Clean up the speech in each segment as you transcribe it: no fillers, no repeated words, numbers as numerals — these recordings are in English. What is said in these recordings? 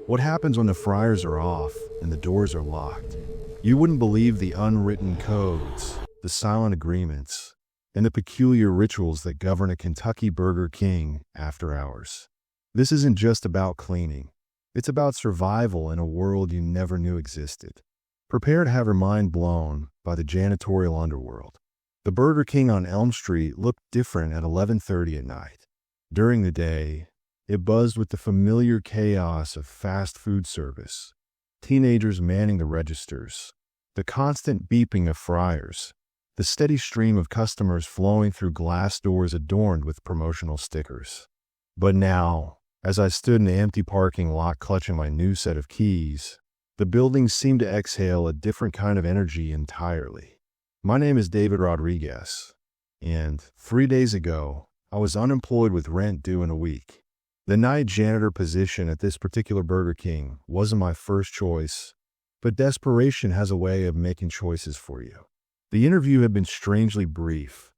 What happens when the fryers are off and the doors are locked? You wouldn't believe the unwritten codes, the silent agreements, and the peculiar rituals that govern a Kentucky Burger King after hours. This isn't just about cleaning. It's about survival in a world you never knew existed. Prepare to have your mind blown by the janitorial underworld. The Burger King on Elm Street looked different at 11:30 at night. During the day, it buzzed with the familiar chaos of fast food service. Teenagers manning the registers, the constant beeping of fryers, the steady stream of customers flowing through glass doors adorned with promotional stickers. But now, as I stood in the empty parking lot clutching my new set of keys, the building seemed to exhale a different kind of energy entirely. My name is David Rodriguez, and 3 days ago, I was unemployed with rent due in a week. The night janitor position at this particular Burger King wasn't my first choice, but desperation has a way of making choices for you. The interview had been strangely brief,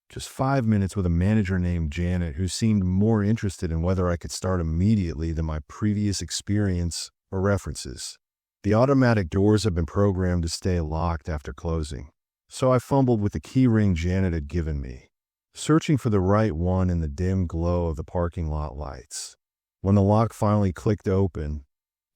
just 5 minutes with a manager named Janet who seemed more interested in whether I could start immediately than my previous experience or references. The automatic doors had been programmed to stay locked after closing, so I fumbled with the key ring Janet had given me, searching for the right one in the dim glow of the parking lot lights. When the lock finally clicked open,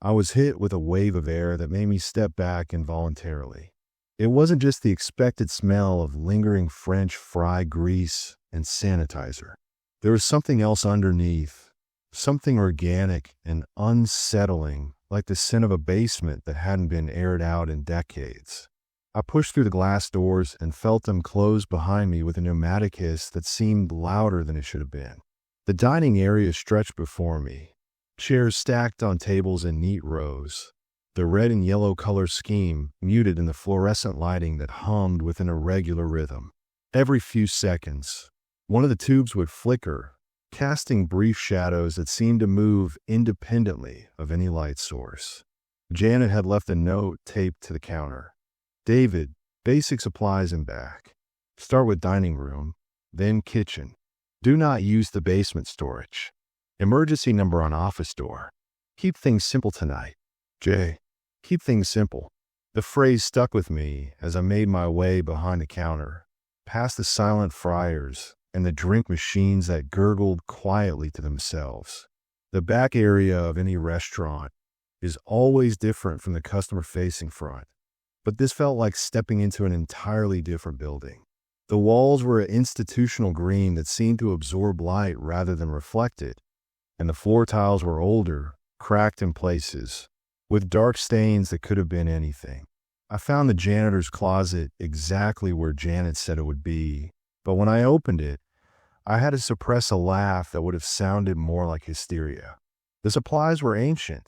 I was hit with a wave of air that made me step back involuntarily. It wasn't just the expected smell of lingering French fry grease and sanitizer. There was something else underneath, something organic and unsettling, like the scent of a basement that hadn't been aired out in decades. I pushed through the glass doors and felt them close behind me with a pneumatic hiss that seemed louder than it should have been. The dining area stretched before me, chairs stacked on tables in neat rows, the red and yellow color scheme muted in the fluorescent lighting that hummed with an irregular rhythm. Every few seconds, one of the tubes would flicker, casting brief shadows that seemed to move independently of any light source. Janet had left a note taped to the counter. David, basic supplies and back. Start with dining room, then kitchen. Do not use the basement storage. Emergency number on office door. Keep things simple tonight. Jay, keep things simple. The phrase stuck with me as I made my way behind the counter, past the silent fryers and the drink machines that gurgled quietly to themselves. The back area of any restaurant is always different from the customer-facing front. But this felt like stepping into an entirely different building. The walls were an institutional green that seemed to absorb light rather than reflect it, and the floor tiles were older, cracked in places, with dark stains that could have been anything. I found the janitor's closet exactly where Janet said it would be, but when I opened it, I had to suppress a laugh that would have sounded more like hysteria. The supplies were ancient.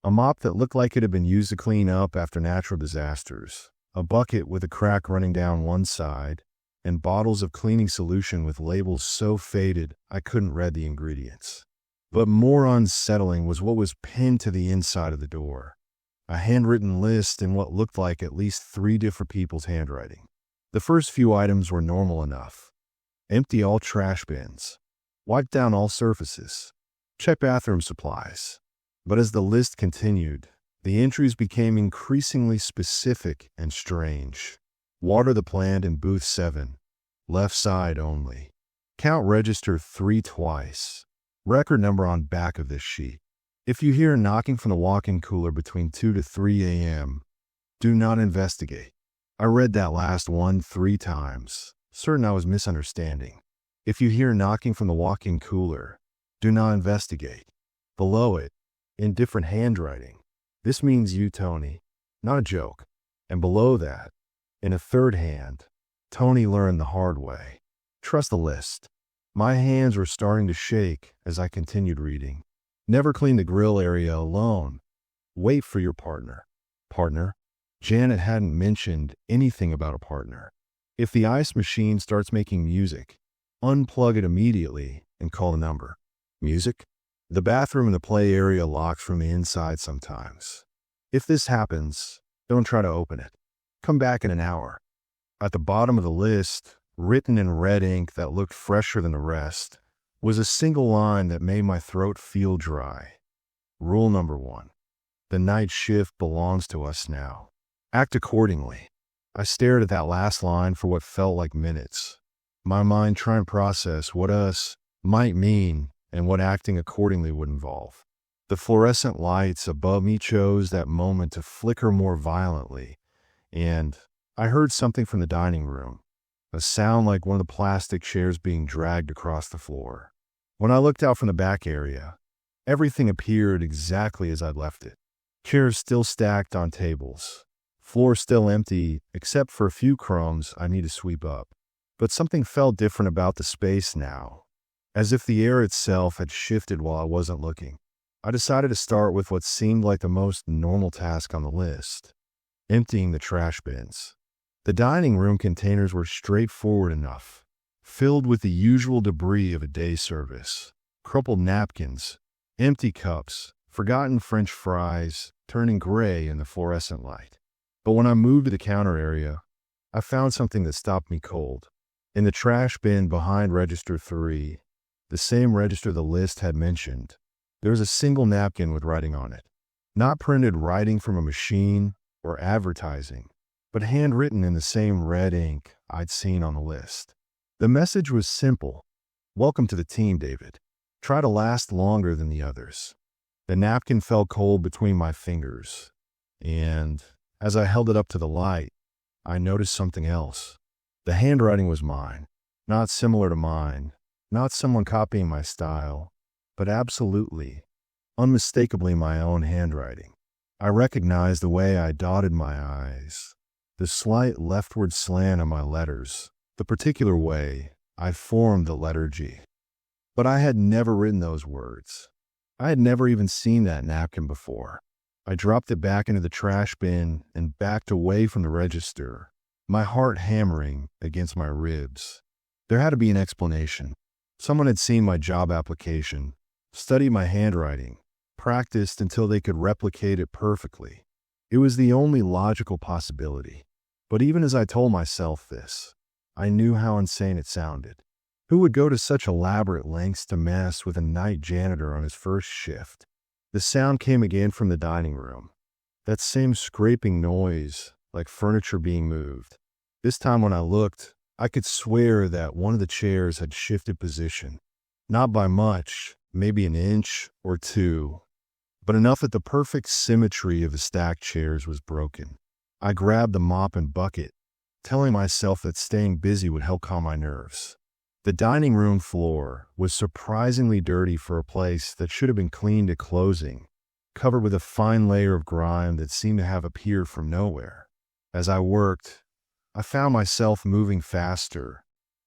A mop that looked like it had been used to clean up after natural disasters, a bucket with a crack running down one side, and bottles of cleaning solution with labels so faded I couldn't read the ingredients. But more unsettling was what was pinned to the inside of the door, a handwritten list in what looked like at least 3 different people's handwriting. The first few items were normal enough. Empty all trash bins. Wipe down all surfaces. Check bathroom supplies. But as the list continued, the entries became increasingly specific and strange. Water the plant in booth 7. Left side only. Count register 3 twice. Record number on back of this sheet. If you hear knocking from the walk-in cooler between 2 to 3 a.m., do not investigate. I read that last one 3 times, certain I was misunderstanding. If you hear knocking from the walk-in cooler, do not investigate. Below it, in different handwriting, this means you, Tony. Not a joke. And below that, in a third hand, Tony learned the hard way. Trust the list. My hands were starting to shake as I continued reading. Never clean the grill area alone. Wait for your partner. Partner? Janet hadn't mentioned anything about a partner. If the ice machine starts making music, unplug it immediately and call the number. Music? The bathroom and the play area locks from the inside sometimes. If this happens, don't try to open it. Come back in an hour. At the bottom of the list, written in red ink that looked fresher than the rest, was a single line that made my throat feel dry. Rule number 1. The night shift belongs to us now. Act accordingly. I stared at that last line for what felt like minutes. My mind trying to process what us might mean and what acting accordingly would involve. The fluorescent lights above me chose that moment to flicker more violently, and I heard something from the dining room, a sound like one of the plastic chairs being dragged across the floor. When I looked out from the back area, everything appeared exactly as I'd left it. Chairs still stacked on tables. Floor still empty, except for a few crumbs I need to sweep up. But something felt different about the space now, as if the air itself had shifted while I wasn't looking. I decided to start with what seemed like the most normal task on the list: emptying the trash bins. The dining room containers were straightforward enough, filled with the usual debris of a day's service: crumpled napkins, empty cups, forgotten French fries turning gray in the fluorescent light. But when I moved to the counter area, I found something that stopped me cold. In the trash bin behind register 3, the same register the list had mentioned, there was a single napkin with writing on it. Not printed writing from a machine or advertising, but handwritten in the same red ink I'd seen on the list. The message was simple: "Welcome to the team, David. Try to last longer than the others." The napkin felt cold between my fingers, and as I held it up to the light, I noticed something else. The handwriting was mine, not similar to mine, not someone copying my style, but absolutely, unmistakably my own handwriting. I recognized the way I dotted my I's, the slight leftward slant of my letters, the particular way I formed the letter G. But I had never written those words. I had never even seen that napkin before. I dropped it back into the trash bin and backed away from the register, my heart hammering against my ribs. There had to be an explanation. Someone had seen my job application, studied my handwriting, practiced until they could replicate it perfectly. It was the only logical possibility. But even as I told myself this, I knew how insane it sounded. Who would go to such elaborate lengths to mess with a night janitor on his first shift? The sound came again from the dining room. That same scraping noise, like furniture being moved. This time when I looked, I could swear that one of the chairs had shifted position. Not by much, maybe an inch or two, but enough that the perfect symmetry of the stacked chairs was broken. I grabbed the mop and bucket, telling myself that staying busy would help calm my nerves. The dining room floor was surprisingly dirty for a place that should have been cleaned at closing, covered with a fine layer of grime that seemed to have appeared from nowhere. As I worked, I found myself moving faster,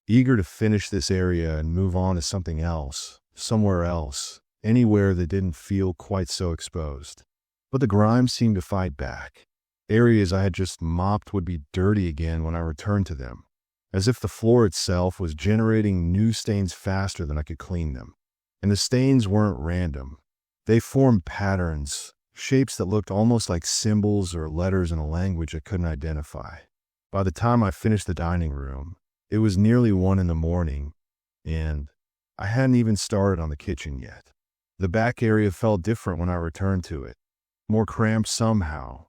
eager to finish this area and move on to something else, somewhere else, anywhere that didn't feel quite so exposed. But the grime seemed to fight back. Areas I had just mopped would be dirty again when I returned to them, as if the floor itself was generating new stains faster than I could clean them. And the stains weren't random. They formed patterns, shapes that looked almost like symbols or letters in a language I couldn't identify. By the time I finished the dining room, it was nearly 1 a.m, and I hadn't even started on the kitchen yet. The back area felt different when I returned to it, more cramped somehow,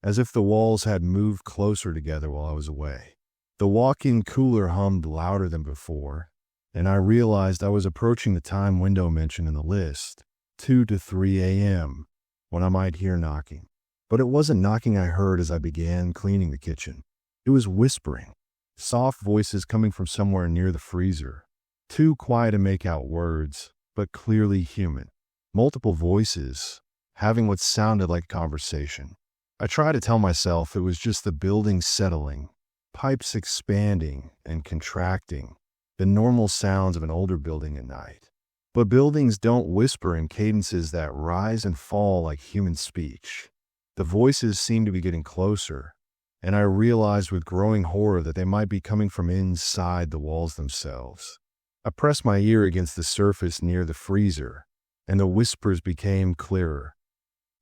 as if the walls had moved closer together while I was away. The walk-in cooler hummed louder than before, and I realized I was approaching the time window mentioned in the list, 2 to 3 a.m., when I might hear knocking. But it wasn't knocking I heard as I began cleaning the kitchen. It was whispering, soft voices coming from somewhere near the freezer, too quiet to make out words, but clearly human. Multiple voices, having what sounded like conversation. I tried to tell myself it was just the building settling, pipes expanding and contracting, the normal sounds of an older building at night. But buildings don't whisper in cadences that rise and fall like human speech. The voices seemed to be getting closer, and I realized with growing horror that they might be coming from inside the walls themselves. I pressed my ear against the surface near the freezer, and the whispers became clearer.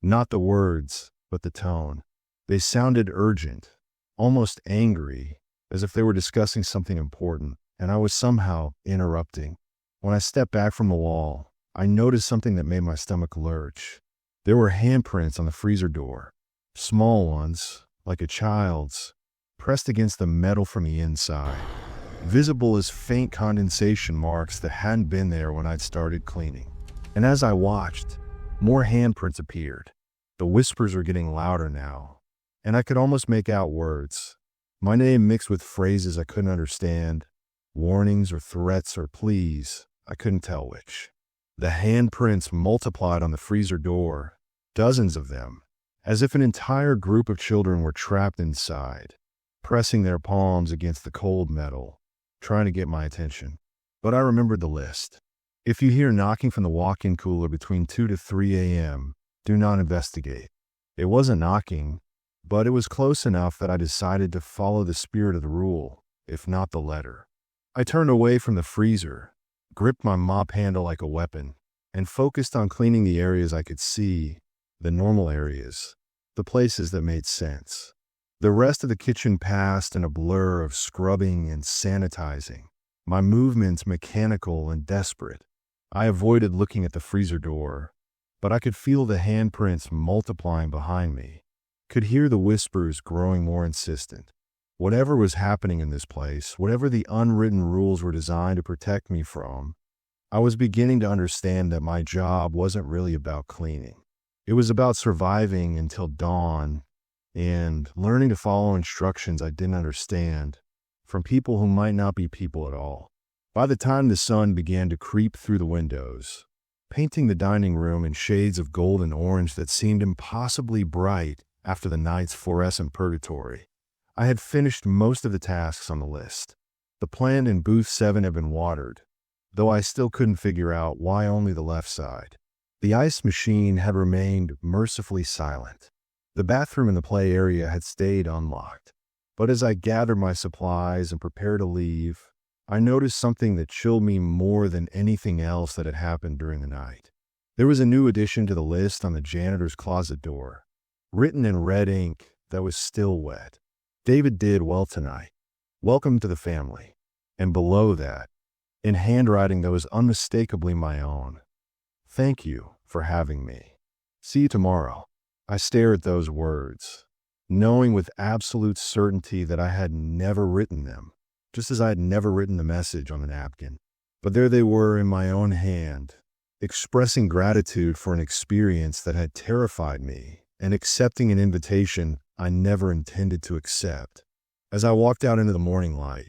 Not the words, but the tone. They sounded urgent, almost angry, as if they were discussing something important, and I was somehow interrupting. When I stepped back from the wall, I noticed something that made my stomach lurch. There were handprints on the freezer door, small ones, like a child's, pressed against the metal from the inside, visible as faint condensation marks that hadn't been there when I'd started cleaning. And as I watched, more handprints appeared. The whispers were getting louder now, and I could almost make out words. My name mixed with phrases I couldn't understand, warnings or threats or pleas, I couldn't tell which. The handprints multiplied on the freezer door, dozens of them, as if an entire group of children were trapped inside, pressing their palms against the cold metal, trying to get my attention. But I remembered the list. If you hear knocking from the walk-in cooler between 2 to 3 a.m., do not investigate. It wasn't knocking, but it was close enough that I decided to follow the spirit of the rule, if not the letter. I turned away from the freezer, gripped my mop handle like a weapon, and focused on cleaning the areas I could see, the normal areas, the places that made sense. The rest of the kitchen passed in a blur of scrubbing and sanitizing, my movements mechanical and desperate. I avoided looking at the freezer door, but I could feel the handprints multiplying behind me, could hear the whispers growing more insistent. Whatever was happening in this place, whatever the unwritten rules were designed to protect me from, I was beginning to understand that my job wasn't really about cleaning. It was about surviving until dawn and learning to follow instructions I didn't understand from people who might not be people at all. By the time the sun began to creep through the windows, painting the dining room in shades of gold and orange that seemed impossibly bright after the night's fluorescent purgatory, I had finished most of the tasks on the list. The plant in booth 7 had been watered, though I still couldn't figure out why only the left side. The ice machine had remained mercifully silent. The bathroom in the play area had stayed unlocked. But as I gathered my supplies and prepared to leave, I noticed something that chilled me more than anything else that had happened during the night. There was a new addition to the list on the janitor's closet door, written in red ink that was still wet. David did well tonight. Welcome to the family. And below that, in handwriting that was unmistakably my own, thank you for having me. See you tomorrow. I stared at those words, knowing with absolute certainty that I had never written them, just as I had never written the message on the napkin. But there they were in my own hand, expressing gratitude for an experience that had terrified me and accepting an invitation I never intended to accept. As I walked out into the morning light,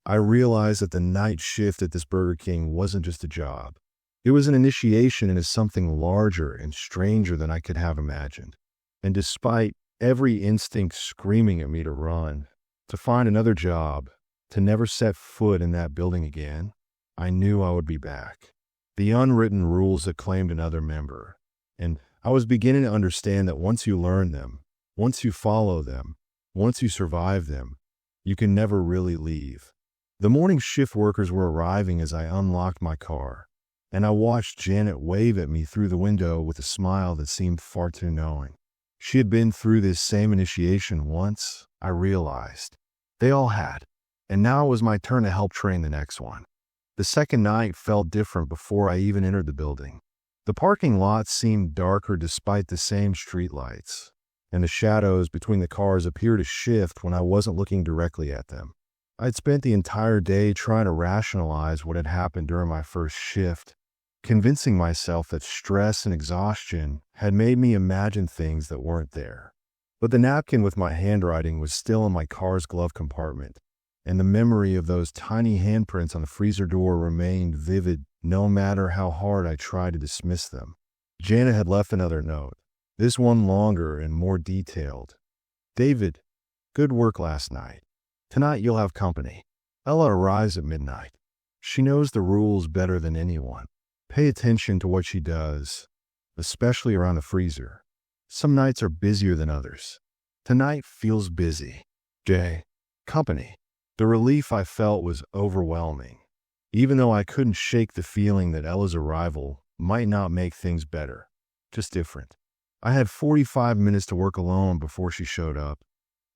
I realized that the night shift at this Burger King wasn't just a job. It was an initiation into something larger and stranger than I could have imagined. And despite every instinct screaming at me to run, to find another job, to never set foot in that building again, I knew I would be back. The unwritten rules that claimed another member. And I was beginning to understand that once you learn them, once you follow them, once you survive them, you can never really leave. The morning shift workers were arriving as I unlocked my car, and I watched Janet wave at me through the window with a smile that seemed far too knowing. She had been through this same initiation once, I realized. They all had, and now it was my turn to help train the next one. The second night felt different before I even entered the building. The parking lot seemed darker despite the same streetlights, and the shadows between the cars appeared to shift when I wasn't looking directly at them. I'd spent the entire day trying to rationalize what had happened during my first shift, convincing myself that stress and exhaustion had made me imagine things that weren't there. But the napkin with my handwriting was still in my car's glove compartment, and the memory of those tiny handprints on the freezer door remained vivid no matter how hard I tried to dismiss them. Janet had left another note, this one longer and more detailed. David, good work last night. Tonight you'll have company. Ella arrives at midnight. She knows the rules better than anyone. Pay attention to what she does, especially around the freezer. Some nights are busier than others. Tonight feels busy. Jay, company. The relief I felt was overwhelming, even though I couldn't shake the feeling that Ella's arrival might not make things better, just different. I had 45 minutes to work alone before she showed up,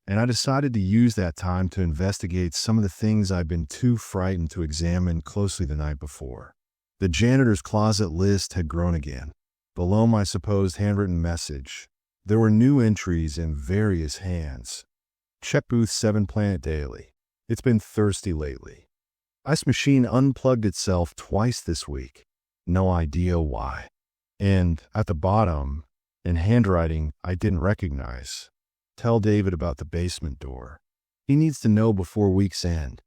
and I decided to use that time to investigate some of the things I'd been too frightened to examine closely the night before. The janitor's closet list had grown again. Below my supposed handwritten message, there were new entries in various hands. Check booth 7 Planet Daily. It's been thirsty lately. Ice machine unplugged itself twice this week. No idea why. And at the bottom, in handwriting I didn't recognize, tell David about the basement door. He needs to know before week's end.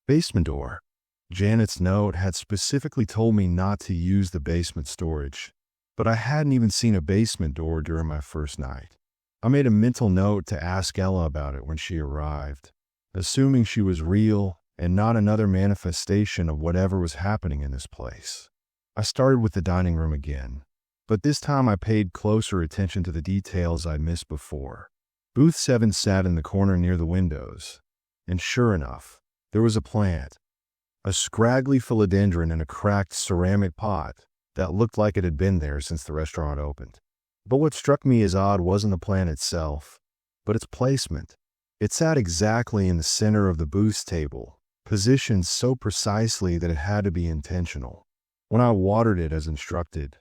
Basement door. Janet's note had specifically told me not to use the basement storage, but I hadn't even seen a basement door during my first night. I made a mental note to ask Ella about it when she arrived, assuming she was real and not another manifestation of whatever was happening in this place. I started with the dining room again, but this time I paid closer attention to the details I missed before. Booth 7 sat in the corner near the windows, and sure enough, there was a plant, a scraggly philodendron in a cracked ceramic pot that looked like it had been there since the restaurant opened. But what struck me as odd wasn't the plant itself, but its placement. It sat exactly in the center of the booth's table, positioned so precisely that it had to be intentional. When I watered it as instructed,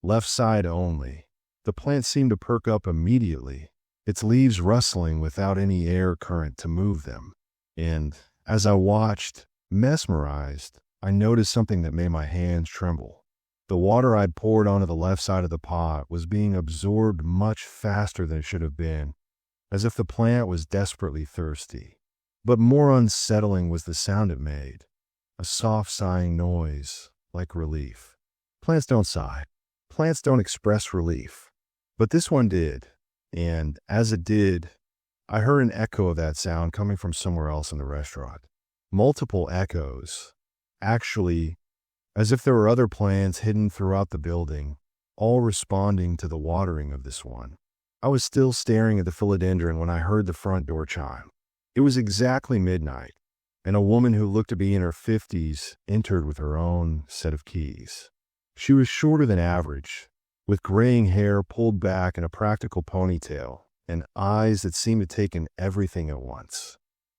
left side only, the plant seemed to perk up immediately, its leaves rustling without any air current to move them. And as I watched, mesmerized, I noticed something that made my hands tremble. The water I'd poured onto the left side of the pot was being absorbed much faster than it should have been, as if the plant was desperately thirsty. But more unsettling was the sound it made, a soft sighing noise, like relief. Plants don't sigh. Plants don't express relief. But this one did, and as it did, I heard an echo of that sound coming from somewhere else in the restaurant. Multiple echoes, actually, as if there were other plants hidden throughout the building, all responding to the watering of this one. I was still staring at the philodendron when I heard the front door chime. It was exactly midnight, and a woman who looked to be in her 50s entered with her own set of keys. She was shorter than average, with graying hair pulled back in a practical ponytail, and eyes that seemed to take in everything at once.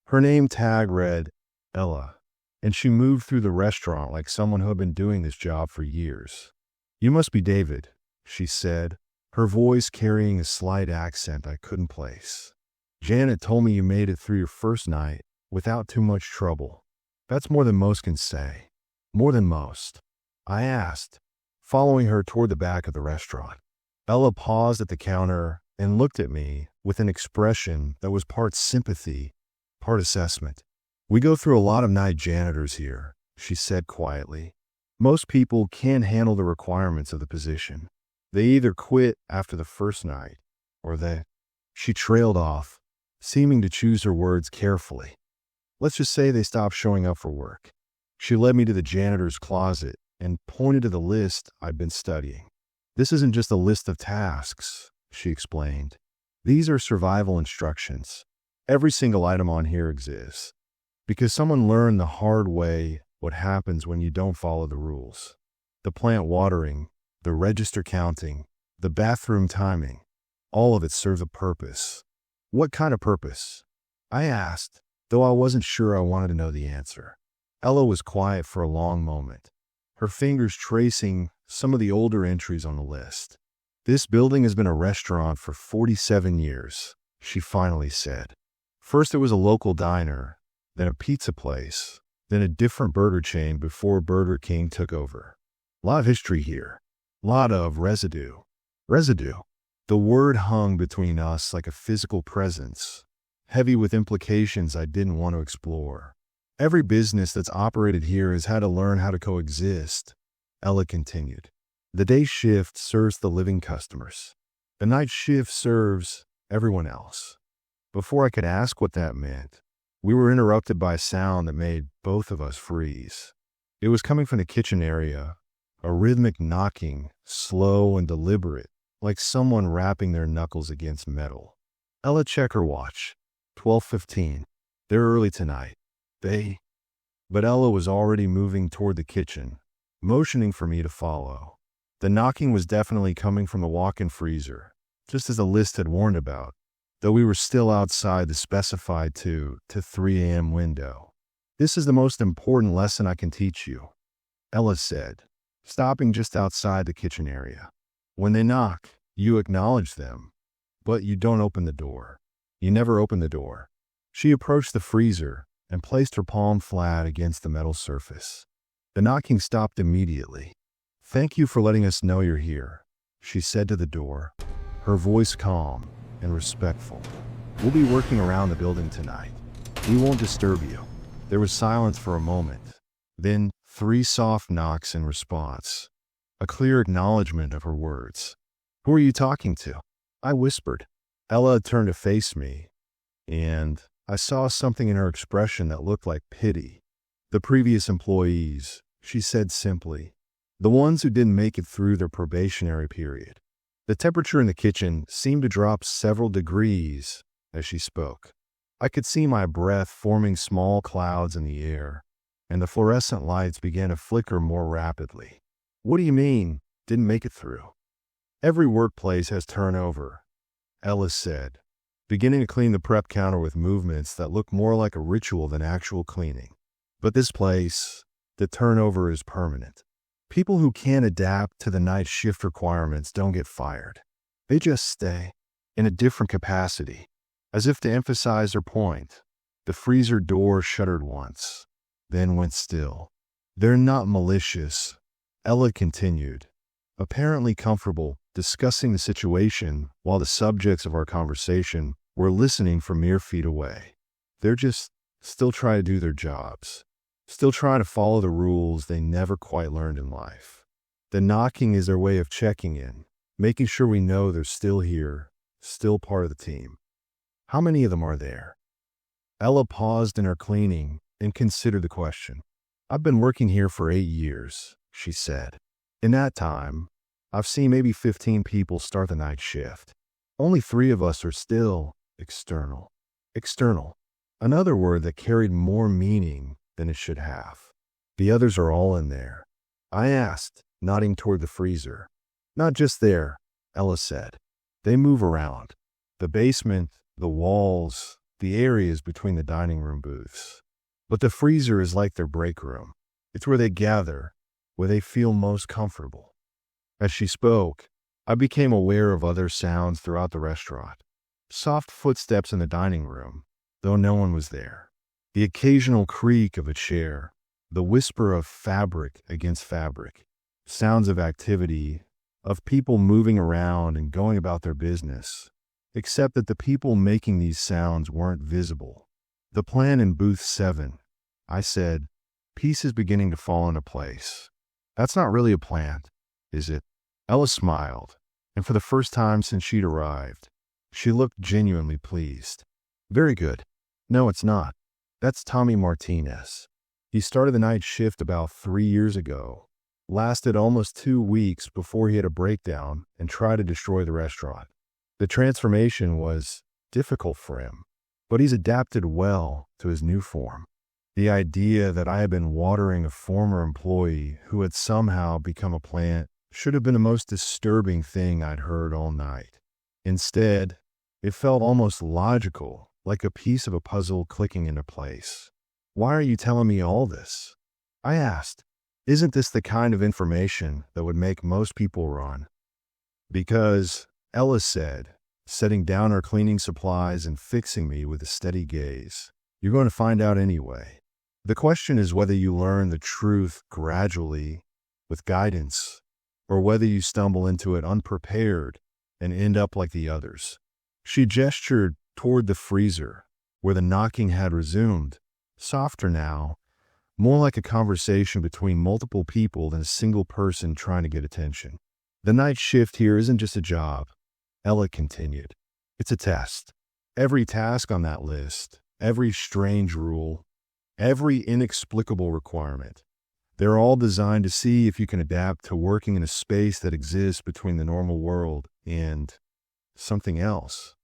Her name tag read Ella, and she moved through the restaurant like someone who had been doing this job for years. "You must be David," she said, her voice carrying a slight accent I couldn't place. "Janet told me you made it through your first night without too much trouble. That's more than most can say." "More than most?" I asked, following her toward the back of the restaurant. Ella paused at the counter and looked at me with an expression that was part sympathy, part assessment. "We go through a lot of night janitors here," she said quietly. "Most people can't handle the requirements of the position. They either quit after the first night, or they—" She trailed off, seeming to choose her words carefully. "Let's just say they stop showing up for work." She led me to the janitor's closet and pointed to the list I'd been studying. "This isn't just a list of tasks," she explained. "These are survival instructions. Every single item on here exists because someone learned the hard way what happens when you don't follow the rules. The plant watering, the register counting, the bathroom timing, all of it serves a purpose." "What kind of purpose?" I asked, though I wasn't sure I wanted to know the answer. Ella was quiet for a long moment, her fingers tracing some of the older entries on the list. "This building has been a restaurant for 47 years, she finally said. "First it was a local diner, then a pizza place, then a different burger chain before Burger King took over. Lot of history here. Lot of residue." Residue. The word hung between us like a physical presence, heavy with implications I didn't want to explore. "Every business that's operated here has had to learn how to coexist," Ella continued. "The day shift serves the living customers. The night shift serves everyone else." Before I could ask what that meant, we were interrupted by a sound that made both of us freeze. It was coming from the kitchen area, a rhythmic knocking, slow and deliberate, like someone rapping their knuckles against metal. Ella checked her watch. 12:15. "They're early tonight. But Ella was already moving toward the kitchen, motioning for me to follow. The knocking was definitely coming from the walk-in freezer, just as the list had warned about, though we were still outside the specified 2 to 3 a.m. window. "This is the most important lesson I can teach you," Ella said, stopping just outside the kitchen area. When they knock, you acknowledge them, but you don't open the door. You never open the door. She approached the freezer and placed her palm flat against the metal surface. The knocking stopped immediately. "Thank you for letting us know you're here," she said to the door, her voice calm and respectful. "We'll be working around the building tonight. We won't disturb you." There was silence for a moment, then 3 soft knocks in response, a clear acknowledgement of her words. "Who are you talking to?" I whispered. Ella turned to face me, and I saw something in her expression that looked like pity. "The previous employees," she said simply. "The ones who didn't make it through their probationary period." The temperature in the kitchen seemed to drop several degrees as she spoke. I could see my breath forming small clouds in the air, and the fluorescent lights began to flicker more rapidly. "What do you mean, didn't make it through?" "Every workplace has turnover," Ella said, beginning to clean the prep counter with movements that looked more like a ritual than actual cleaning. "But this place, the turnover is permanent. People who can't adapt to the night shift requirements don't get fired. They just stay, in a different capacity." As if to emphasize her point, the freezer door shuttered once, then went still. "They're not malicious," Ella continued, apparently comfortable discussing the situation while the subjects of our conversation were listening from mere feet away. "They're just still trying to do their jobs, still trying to follow the rules they never quite learned in life. The knocking is their way of checking in, making sure we know they're still here, still part of the team." "How many of them are there?" Ella paused in her cleaning and considered the question. "I've been working here for 8 years, she said. "In that time, I've seen maybe 15 people start the night shift. Only 3 of us are still external." External, another word that carried more meaning than it should have. "The others are all in there?" I asked, nodding toward the freezer. "Not just there," Ella said. "They move around. The basement, the walls, the areas between the dining room booths. But the freezer is like their break room. It's where they gather, where they feel most comfortable." As she spoke, I became aware of other sounds throughout the restaurant. Soft footsteps in the dining room, though no one was there. The occasional creak of a chair, the whisper of fabric against fabric. Sounds of activity, of people moving around and going about their business. Except that the people making these sounds weren't visible. "The plan in booth 7, I said, pieces beginning to fall into place. "That's not really a plant, is it?" Ella smiled, and for the first time since she'd arrived, she looked genuinely pleased. "Very good. No, it's not. That's Tommy Martinez. He started the night shift about 3 years ago, lasted almost 2 weeks before he had a breakdown and tried to destroy the restaurant. The transformation was difficult for him, but he's adapted well to his new form. The idea that I had been watering a former employee who had somehow become a plant should have been the most disturbing thing I'd heard all night. Instead, it felt almost logical, like a piece of a puzzle clicking into place. "Why are you telling me all this?" I asked. "Isn't this the kind of information that would make most people run?" "Because," Ella said, setting down her cleaning supplies and fixing me with a steady gaze, "you're going to find out anyway. The question is whether you learn the truth gradually, with guidance, or whether you stumble into it unprepared and end up like the others." She gestured toward the freezer, where the knocking had resumed, softer now, more like a conversation between multiple people than a single person trying to get attention. "The night shift here isn't just a job," Ella continued. "It's a test. Every task on that list, every strange rule, every inexplicable requirement, they're all designed to see if you can adapt to working in a space that exists between the normal world and something else.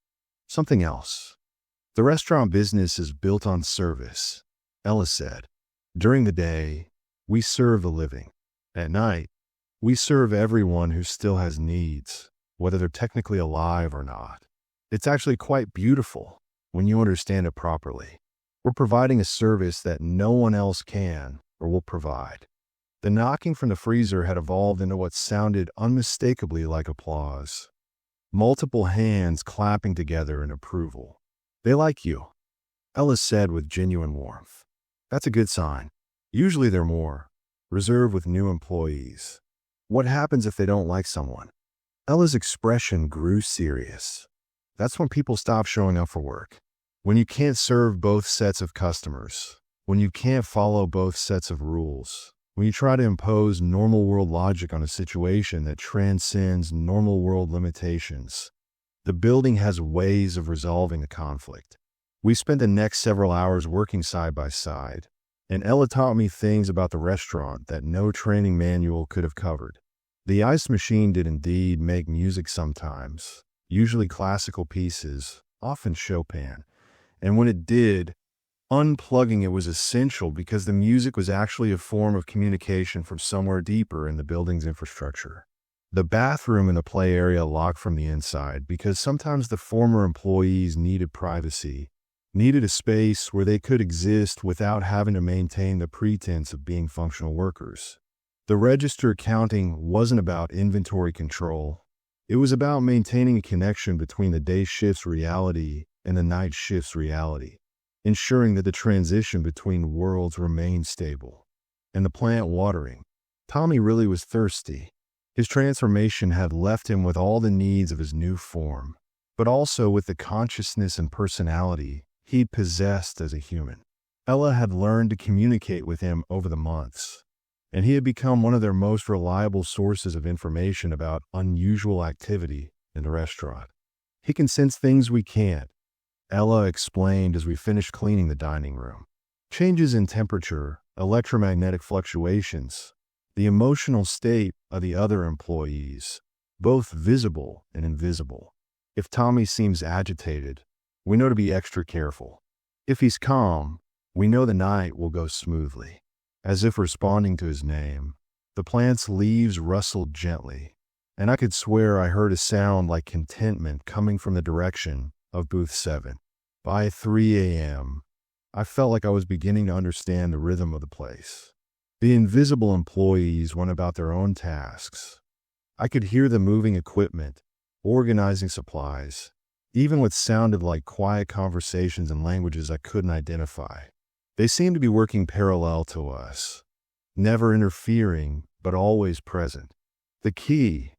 Something else. The restaurant business is built on service," Ella said. "During the day, we serve the living. At night, we serve everyone who still has needs, whether they're technically alive or not. It's actually quite beautiful when you understand it properly. We're providing a service that no one else can or will provide. The knocking from the freezer had evolved into what sounded unmistakably like applause. Multiple hands clapping together in approval. "They like you," Ella said with genuine warmth. "That's a good sign. Usually they're more reserved with new employees. What happens if they don't like someone?" Ella's expression grew serious. "That's when people stop showing up for work. When you can't serve both sets of customers. When you can't follow both sets of rules. When you try to impose normal world logic on a situation that transcends normal world limitations." The building has ways of resolving a conflict. We spent the next several hours working side by side, and Ella taught me things about the restaurant that no training manual could have covered. The ice machine did indeed make music sometimes, usually classical pieces, often Chopin. And when it did, unplugging it was essential because the music was actually a form of communication from somewhere deeper in the building's infrastructure. The bathroom and the play area locked from the inside because sometimes the former employees needed privacy, needed a space where they could exist without having to maintain the pretense of being functional workers. The register counting wasn't about inventory control. It was about maintaining a connection between the day shift's reality and the night shift's reality, ensuring that the transition between worlds remained stable. And the plant watering. Tommy really was thirsty. His transformation had left him with all the needs of his new form, but also with the consciousness and personality he'd possessed as a human. Ella had learned to communicate with him over the months, and he had become one of their most reliable sources of information about unusual activity in the restaurant. "He can sense things we can't," Ella explained as we finished cleaning the dining room. "Changes in temperature, electromagnetic fluctuations, the emotional state of the other employees, both visible and invisible. If Tommy seems agitated, we know to be extra careful. If he's calm, we know the night will go smoothly." As if responding to his name, the plant's leaves rustled gently, and I could swear I heard a sound like contentment coming from the direction of booth 7. By 3 a.m., I felt like I was beginning to understand the rhythm of the place. The invisible employees went about their own tasks. I could hear the moving equipment, organizing supplies, even what sounded like quiet conversations in languages I couldn't identify. They seemed to be working parallel to us, never interfering, but always present. "The key,"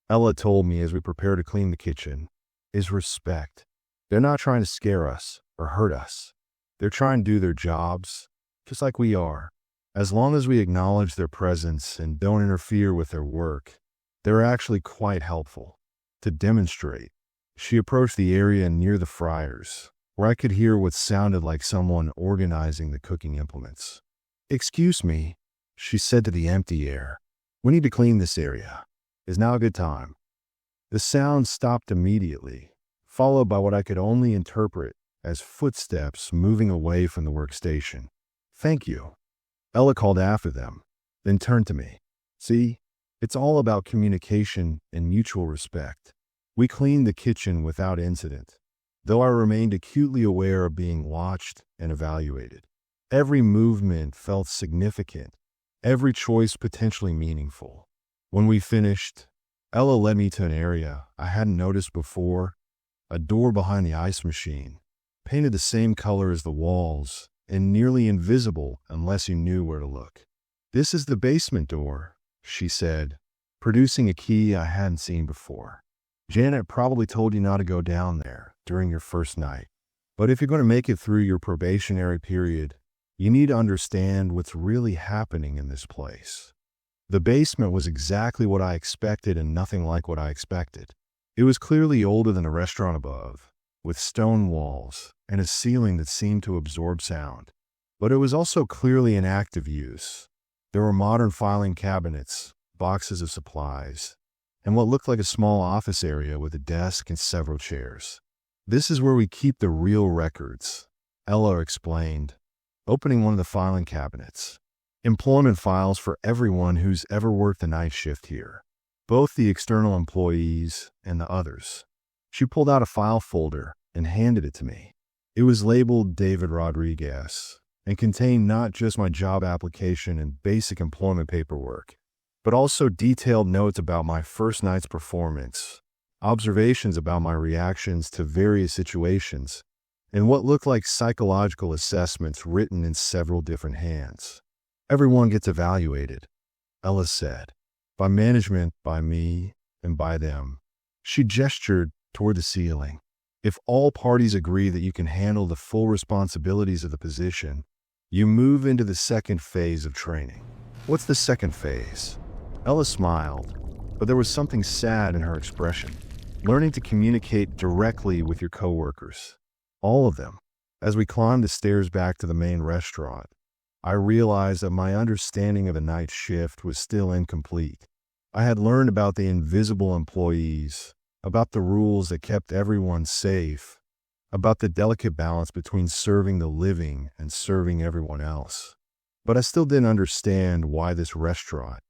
Ella told me as we prepared to clean the kitchen, "is respect. They're not trying to scare us or hurt us. They're trying to do their jobs, just like we are. As long as we acknowledge their presence and don't interfere with their work, they're actually quite helpful." To demonstrate, she approached the area near the fryers, where I could hear what sounded like someone organizing the cooking implements. "Excuse me," she said to the empty air. "We need to clean this area. Is now a good time?" The sound stopped immediately, followed by what I could only interpret as footsteps moving away from the workstation. "Thank you," Ella called after them, then turned to me. "See, it's all about communication and mutual respect." We cleaned the kitchen without incident, though I remained acutely aware of being watched and evaluated. Every movement felt significant, every choice potentially meaningful. When we finished, Ella led me to an area I hadn't noticed before, a door behind the ice machine, painted the same color as the walls and nearly invisible unless you knew where to look. "This is the basement door," she said, producing a key I hadn't seen before. "Janet probably told you not to go down there during your first night. But if you're going to make it through your probationary period, you need to understand what's really happening in this place." The basement was exactly what I expected and nothing like what I expected. It was clearly older than the restaurant above, with stone walls and a ceiling that seemed to absorb sound. But it was also clearly in active use. There were modern filing cabinets, boxes of supplies, and what looked like a small office area with a desk and several chairs. "This is where we keep the real records," Ella explained, opening one of the filing cabinets. "Employment files for everyone who's ever worked the night shift here, both the external employees and the others." She pulled out a file folder and handed it to me. It was labeled David Rodriguez, and contained not just my job application and basic employment paperwork, but also detailed notes about my first night's performance, observations about my reactions to various situations, and what looked like psychological assessments written in several different hands. Everyone gets evaluated, Ella said, by management, by me, and by them. She gestured toward the ceiling. If all parties agree that you can handle the full responsibilities of the position, you move into the second phase of training. What's the second phase? Ella smiled, but there was something sad in her expression. Learning to communicate directly with your coworkers. All of them. As we climbed the stairs back to the main restaurant, I realized that my understanding of the night shift was still incomplete. I had learned about the invisible employees, about the rules that kept everyone safe, about the delicate balance between serving the living and serving everyone else. But I still didn't understand why this restaurant,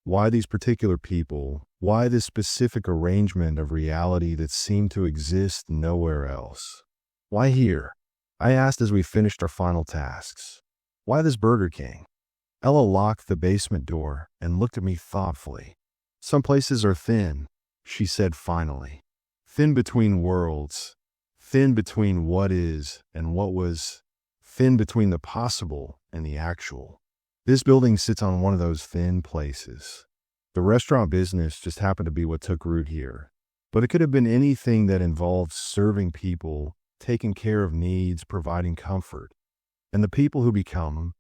why these particular people, why this specific arrangement of reality that seemed to exist nowhere else. Why here? I asked as we finished our final tasks. Why this Burger King? Ella locked the basement door and looked at me thoughtfully. Some places are thin, she said finally. Thin between worlds. Thin between what is and what was. Thin between the possible and the actual. This building sits on one of those thin places. The restaurant business just happened to be what took root here. But it could have been anything that involved serving people, taking care of needs, providing comfort. And the people who become them.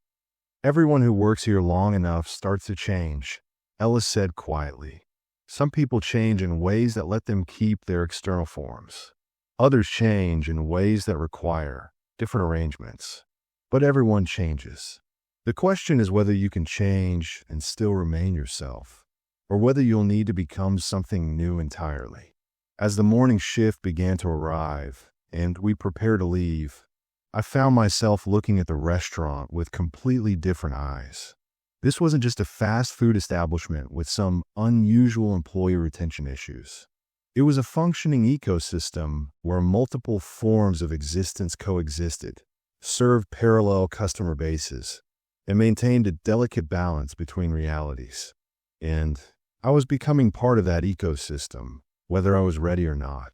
Everyone who works here long enough starts to change, Ella said quietly. Some people change in ways that let them keep their external forms. Others change in ways that require different arrangements. But everyone changes. The question is whether you can change and still remain yourself, or whether you'll need to become something new entirely. As the morning shift began to arrive, and we prepared to leave, I found myself looking at the restaurant with completely different eyes. This wasn't just a fast food establishment with some unusual employee retention issues. It was a functioning ecosystem where multiple forms of existence coexisted, served parallel customer bases, and maintained a delicate balance between realities. And I was becoming part of that ecosystem, whether I was ready or not.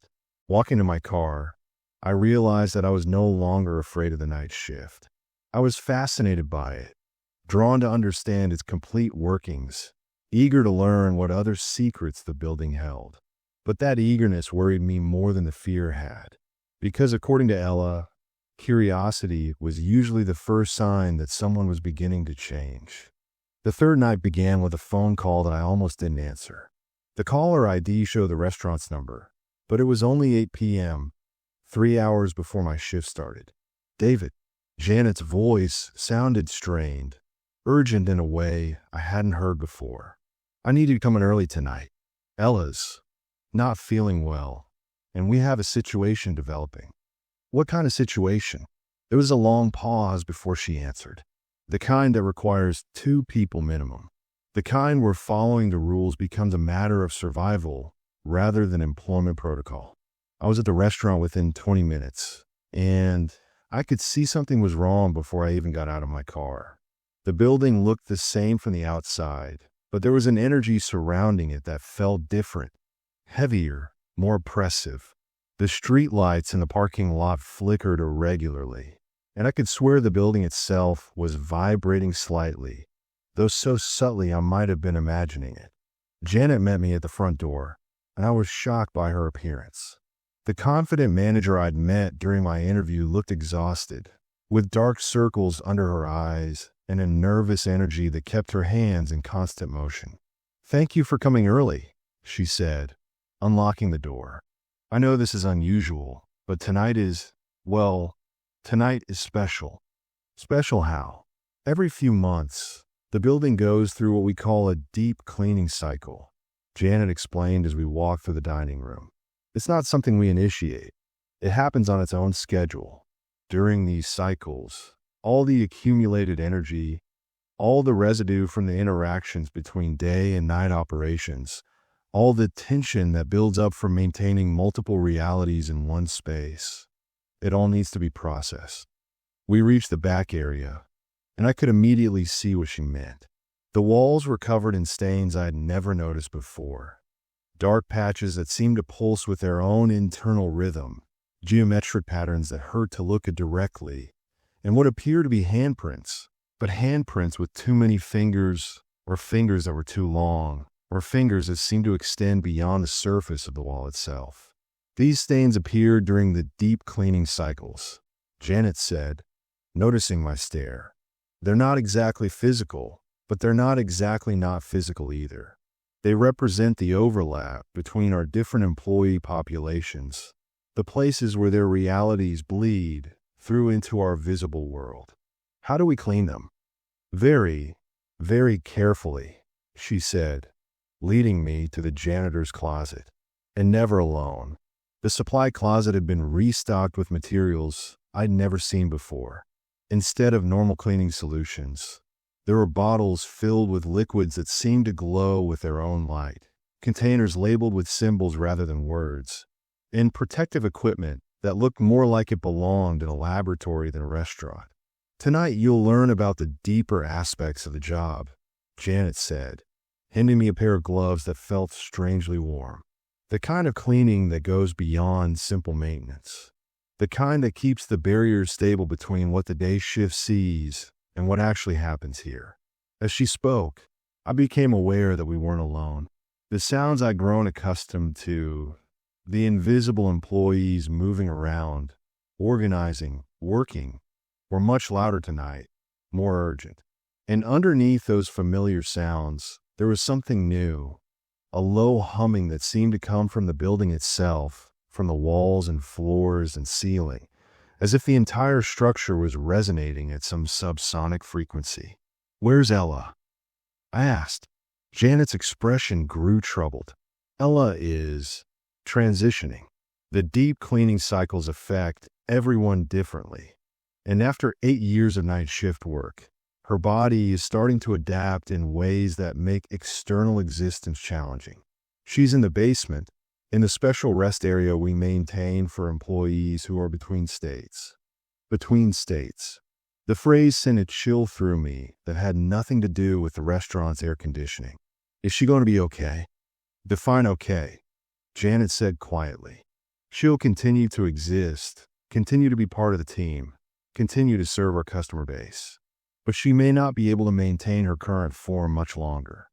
Walking to my car, I realized that I was no longer afraid of the night shift. I was fascinated by it, drawn to understand its complete workings, eager to learn what other secrets the building held. But that eagerness worried me more than the fear had, because according to Ella, curiosity was usually the first sign that someone was beginning to change. The third night began with a phone call that I almost didn't answer. The caller ID showed the restaurant's number, but it was only 8 p.m., 3 hours before my shift started. David. Janet's voice sounded strained, urgent in a way I hadn't heard before. I need you to come in early tonight. Ella's not feeling well, and we have a situation developing. What kind of situation? There was a long pause before she answered. The kind that requires 2 people minimum. The kind where following the rules becomes a matter of survival rather than employment protocol. I was at the restaurant within 20 minutes, and I could see something was wrong before I even got out of my car. The building looked the same from the outside, but there was an energy surrounding it that felt different, heavier, more oppressive. The street lights in the parking lot flickered irregularly, and I could swear the building itself was vibrating slightly, though so subtly I might have been imagining it. Janet met me at the front door, and I was shocked by her appearance. The confident manager I'd met during my interview looked exhausted, with dark circles under her eyes and a nervous energy that kept her hands in constant motion. "Thank you for coming early," she said, unlocking the door. "I know this is unusual, but tonight is special." Special how? Every few months, the building goes through what we call a deep cleaning cycle, Janet explained as we walked through the dining room. It's not something we initiate. It happens on its own schedule. During these cycles, all the accumulated energy, all the residue from the interactions between day and night operations, all the tension that builds up from maintaining multiple realities in one space, it all needs to be processed. We reached the back area, and I could immediately see what she meant. The walls were covered in stains I had never noticed before. Dark patches that seemed to pulse with their own internal rhythm, geometric patterns that hurt to look at directly, and what appeared to be handprints, but handprints with too many fingers, or fingers that were too long, or fingers that seemed to extend beyond the surface of the wall itself. These stains appeared during the deep cleaning cycles, Janet said, noticing my stare. They're not exactly physical, but they're not exactly not physical either. They represent the overlap between our different employee populations, the places where their realities bleed through into our visible world. How do we clean them? Very, very carefully, she said, leading me to the janitor's closet. And never alone. The supply closet had been restocked with materials I'd never seen before. Instead of normal cleaning solutions, there were bottles filled with liquids that seemed to glow with their own light, containers labeled with symbols rather than words, and protective equipment that looked more like it belonged in a laboratory than a restaurant. Tonight you'll learn about the deeper aspects of the job, Janet said, handing me a pair of gloves that felt strangely warm. The kind of cleaning that goes beyond simple maintenance. The kind that keeps the barriers stable between what the day shift sees and what actually happens here. As she spoke, I became aware that we weren't alone. The sounds I'd grown accustomed to, the invisible employees moving around, organizing, working, were much louder tonight, more urgent. And underneath those familiar sounds, there was something new, a low humming that seemed to come from the building itself, from the walls and floors and ceiling, as if the entire structure was resonating at some subsonic frequency. "Where's Ella?" I asked. Janet's expression grew troubled. "Ella is transitioning. The deep cleaning cycles affect everyone differently. And after 8 years of night shift work, her body is starting to adapt in ways that make external existence challenging. She's in the basement, in the special rest area we maintain for employees who are between states. Between states." The phrase sent a chill through me that had nothing to do with the restaurant's air conditioning. "Is she going to be okay?" "Define okay," Janet said quietly. "She'll continue to exist, continue to be part of the team, continue to serve our customer base. But she may not be able to maintain her current form much longer."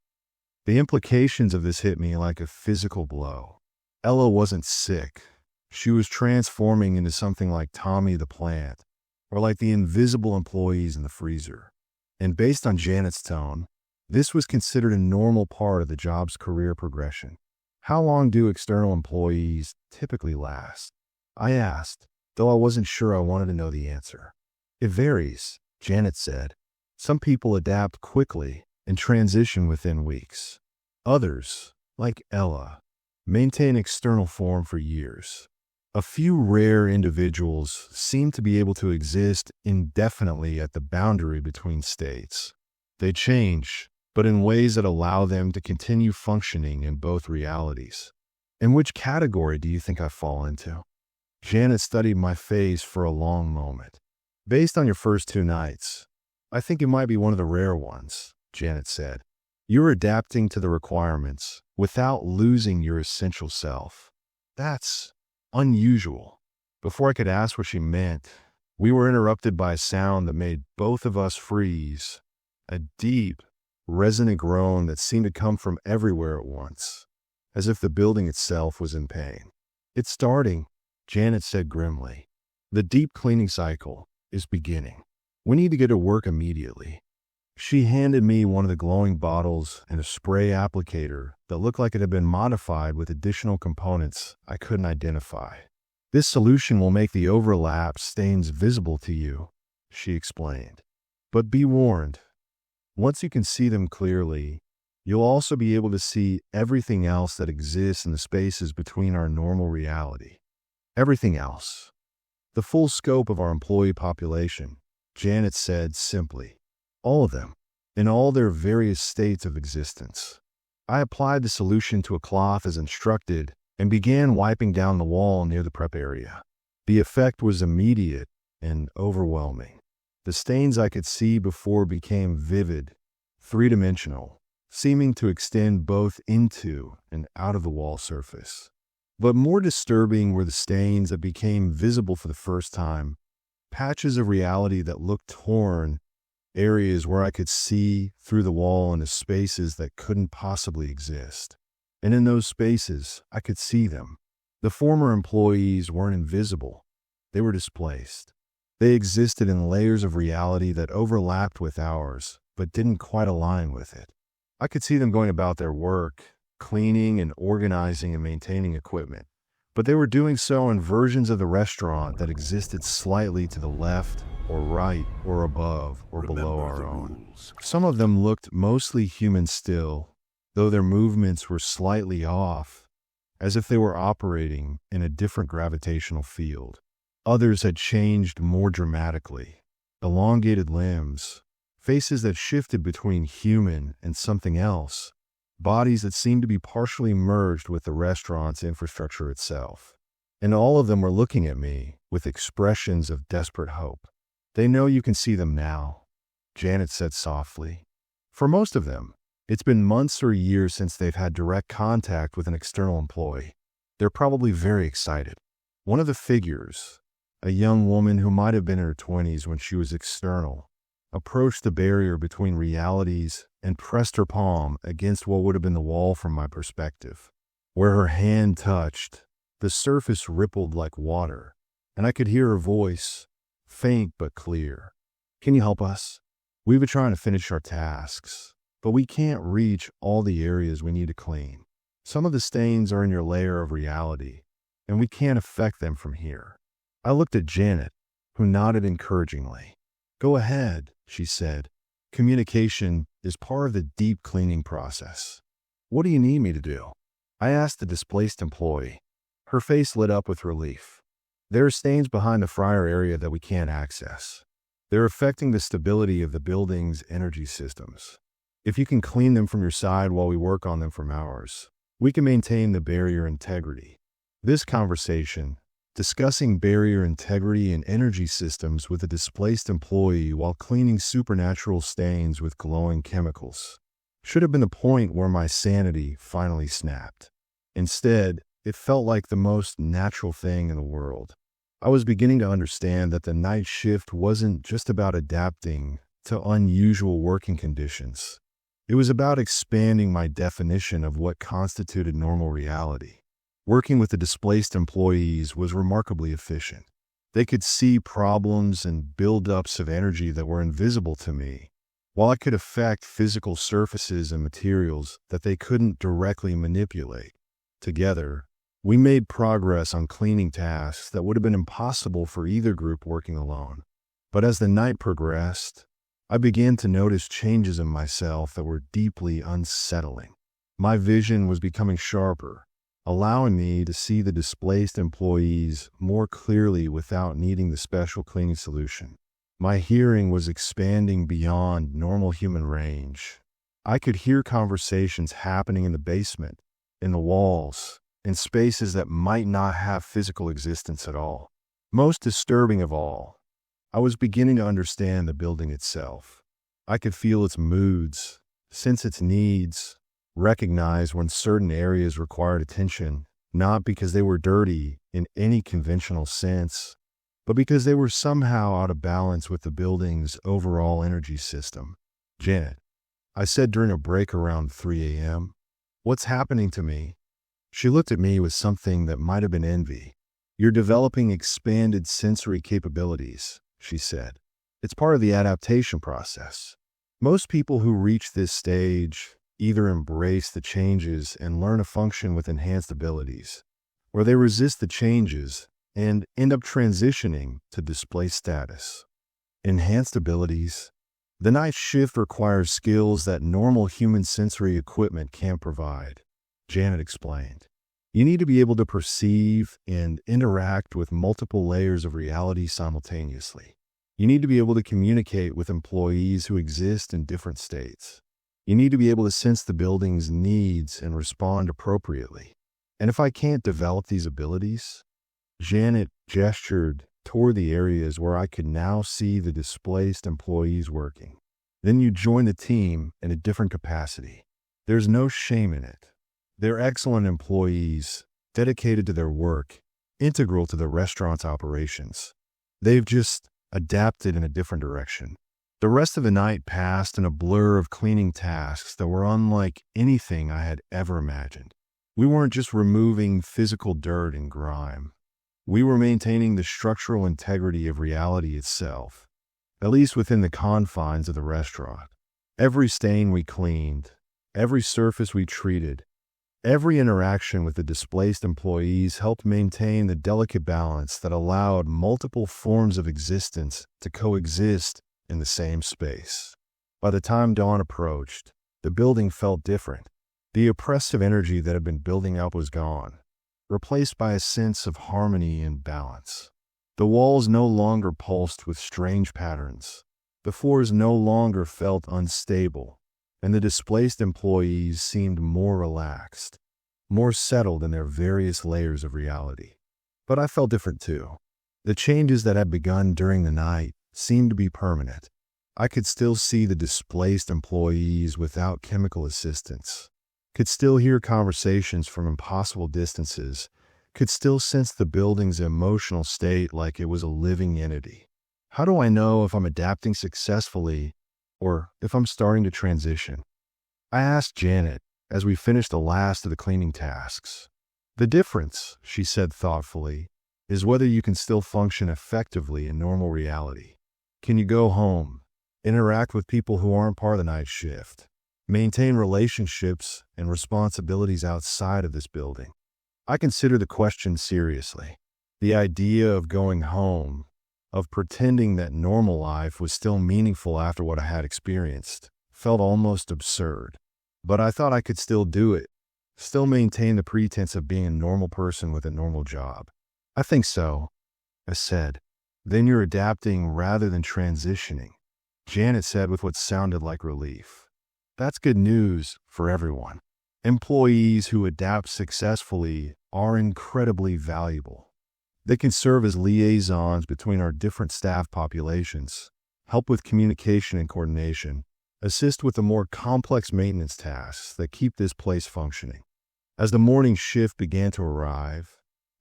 The implications of this hit me like a physical blow. Ella wasn't sick. She was transforming into something like Tommy the plant, or like the invisible employees in the freezer. And based on Janet's tone, this was considered a normal part of the job's career progression. "How long do external employees typically last?" I asked, though I wasn't sure I wanted to know the answer. "It varies," Janet said. "Some people adapt quickly and transition within weeks. Others, like Ella, maintain external form for years. A few rare individuals seem to be able to exist indefinitely at the boundary between states. They change, but in ways that allow them to continue functioning in both realities." "In which category do you think I fall into?" Janet studied my face for a long moment. "Based on your first 2 nights, I think it might be one of the rare ones," Janet said. "You're adapting to the requirements without losing your essential self. That's unusual." Before I could ask what she meant, we were interrupted by a sound that made both of us freeze. A deep, resonant groan that seemed to come from everywhere at once, as if the building itself was in pain. "It's starting," Janet said grimly. "The deep cleaning cycle is beginning. We need to get to work immediately." She handed me one of the glowing bottles and a spray applicator that looked like it had been modified with additional components I couldn't identify. "This solution will make the overlap stains visible to you," she explained. "But be warned, once you can see them clearly, you'll also be able to see everything else that exists in the spaces between our normal reality. Everything else. The full scope of our employee population," Janet said simply. "All of them, in all their various states of existence." I applied the solution to a cloth as instructed and began wiping down the wall near the prep area. The effect was immediate and overwhelming. The stains I could see before became vivid, three-dimensional, seeming to extend both into and out of the wall surface. But more disturbing were the stains that became visible for the first time, patches of reality that looked torn, areas where I could see through the wall into spaces that couldn't possibly exist. And in those spaces, I could see them. The former employees weren't invisible. They were displaced. They existed in layers of reality that overlapped with ours, but didn't quite align with it. I could see them going about their work, cleaning and organizing and maintaining equipment, but they were doing so in versions of the restaurant that existed slightly to the left or right or above or below our own. Some of them looked mostly human still, though their movements were slightly off, as if they were operating in a different gravitational field. Others had changed more dramatically. Elongated limbs, faces that shifted between human and something else, bodies that seemed to be partially merged with the restaurant's infrastructure itself. And all of them were looking at me with expressions of desperate hope. "They know you can see them now," Janet said softly. "For most of them, it's been months or years since they've had direct contact with an external employee. They're probably very excited." One of the figures, a young woman who might have been in her 20s when she was external, approached the barrier between realities and pressed her palm against what would have been the wall from my perspective. Where her hand touched, the surface rippled like water, and I could hear her voice, faint but clear. "Can you help us? We've been trying to finish our tasks, but we can't reach all the areas we need to clean. Some of the stains are in your layer of reality, and we can't affect them from here." I looked at Janet, who nodded encouragingly. "Go ahead," she said. "Communication is part of the deep cleaning process." "What do you need me to do?" I asked the displaced employee. Her face lit up with relief. "There are stains behind the fryer area that we can't access. They're affecting the stability of the building's energy systems. If you can clean them from your side while we work on them from ours, we can maintain the barrier integrity." This conversation, discussing barrier integrity and energy systems with a displaced employee while cleaning supernatural stains with glowing chemicals, should have been the point where my sanity finally snapped. Instead, it felt like the most natural thing in the world. I was beginning to understand that the night shift wasn't just about adapting to unusual working conditions. It was about expanding my definition of what constituted normal reality. Working with the displaced employees was remarkably efficient. They could see problems and buildups of energy that were invisible to me, while I could affect physical surfaces and materials that they couldn't directly manipulate. Together, we made progress on cleaning tasks that would have been impossible for either group working alone. But as the night progressed, I began to notice changes in myself that were deeply unsettling. My vision was becoming sharper, allowing me to see the displaced employees more clearly without needing the special cleaning solution. My hearing was expanding beyond normal human range. I could hear conversations happening in the basement, in the walls, in spaces that might not have physical existence at all. Most disturbing of all, I was beginning to understand the building itself. I could feel its moods, sense its needs, recognize when certain areas required attention, not because they were dirty in any conventional sense, but because they were somehow out of balance with the building's overall energy system. "Janet," I said during a break around 3 a.m., "what's happening to me?" She looked at me with something that might have been envy. "You're developing expanded sensory capabilities," she said. "It's part of the adaptation process. Most people who reach this stage either embrace the changes and learn to function with enhanced abilities, or they resist the changes and end up transitioning to displaced status." Enhanced abilities? The night shift requires skills that normal human sensory equipment can't provide, Janet explained. You need to be able to perceive and interact with multiple layers of reality simultaneously. You need to be able to communicate with employees who exist in different states. You need to be able to sense the building's needs and respond appropriately. And if I can't develop these abilities, Janet gestured toward the areas where I could now see the displaced employees working. Then you join the team in a different capacity. There's no shame in it. They're excellent employees, dedicated to their work, integral to the restaurant's operations. They've just adapted in a different direction. The rest of the night passed in a blur of cleaning tasks that were unlike anything I had ever imagined. We weren't just removing physical dirt and grime. We were maintaining the structural integrity of reality itself, at least within the confines of the restaurant. Every stain we cleaned, every surface we treated, every interaction with the displaced employees helped maintain the delicate balance that allowed multiple forms of existence to coexist in the same space. By the time dawn approached, the building felt different. The oppressive energy that had been building up was gone, replaced by a sense of harmony and balance. The walls no longer pulsed with strange patterns. The floors no longer felt unstable, and the displaced employees seemed more relaxed, more settled in their various layers of reality. But I felt different too. The changes that had begun during the night seemed to be permanent. I could still see the displaced employees without chemical assistance, could still hear conversations from impossible distances, could still sense the building's emotional state like it was a living entity. How do I know if I'm adapting successfully or if I'm starting to transition? I asked Janet as we finished the last of the cleaning tasks. The difference, she said thoughtfully, is whether you can still function effectively in normal reality. Can you go home, interact with people who aren't part of the night shift, maintain relationships and responsibilities outside of this building? I consider the question seriously. The idea of going home, of pretending that normal life was still meaningful after what I had experienced, felt almost absurd. But I thought I could still do it, still maintain the pretense of being a normal person with a normal job. I think so, I said. Then you're adapting rather than transitioning, Janet said with what sounded like relief. That's good news for everyone. Employees who adapt successfully are incredibly valuable. They can serve as liaisons between our different staff populations, help with communication and coordination, assist with the more complex maintenance tasks that keep this place functioning. As the morning shift began to arrive,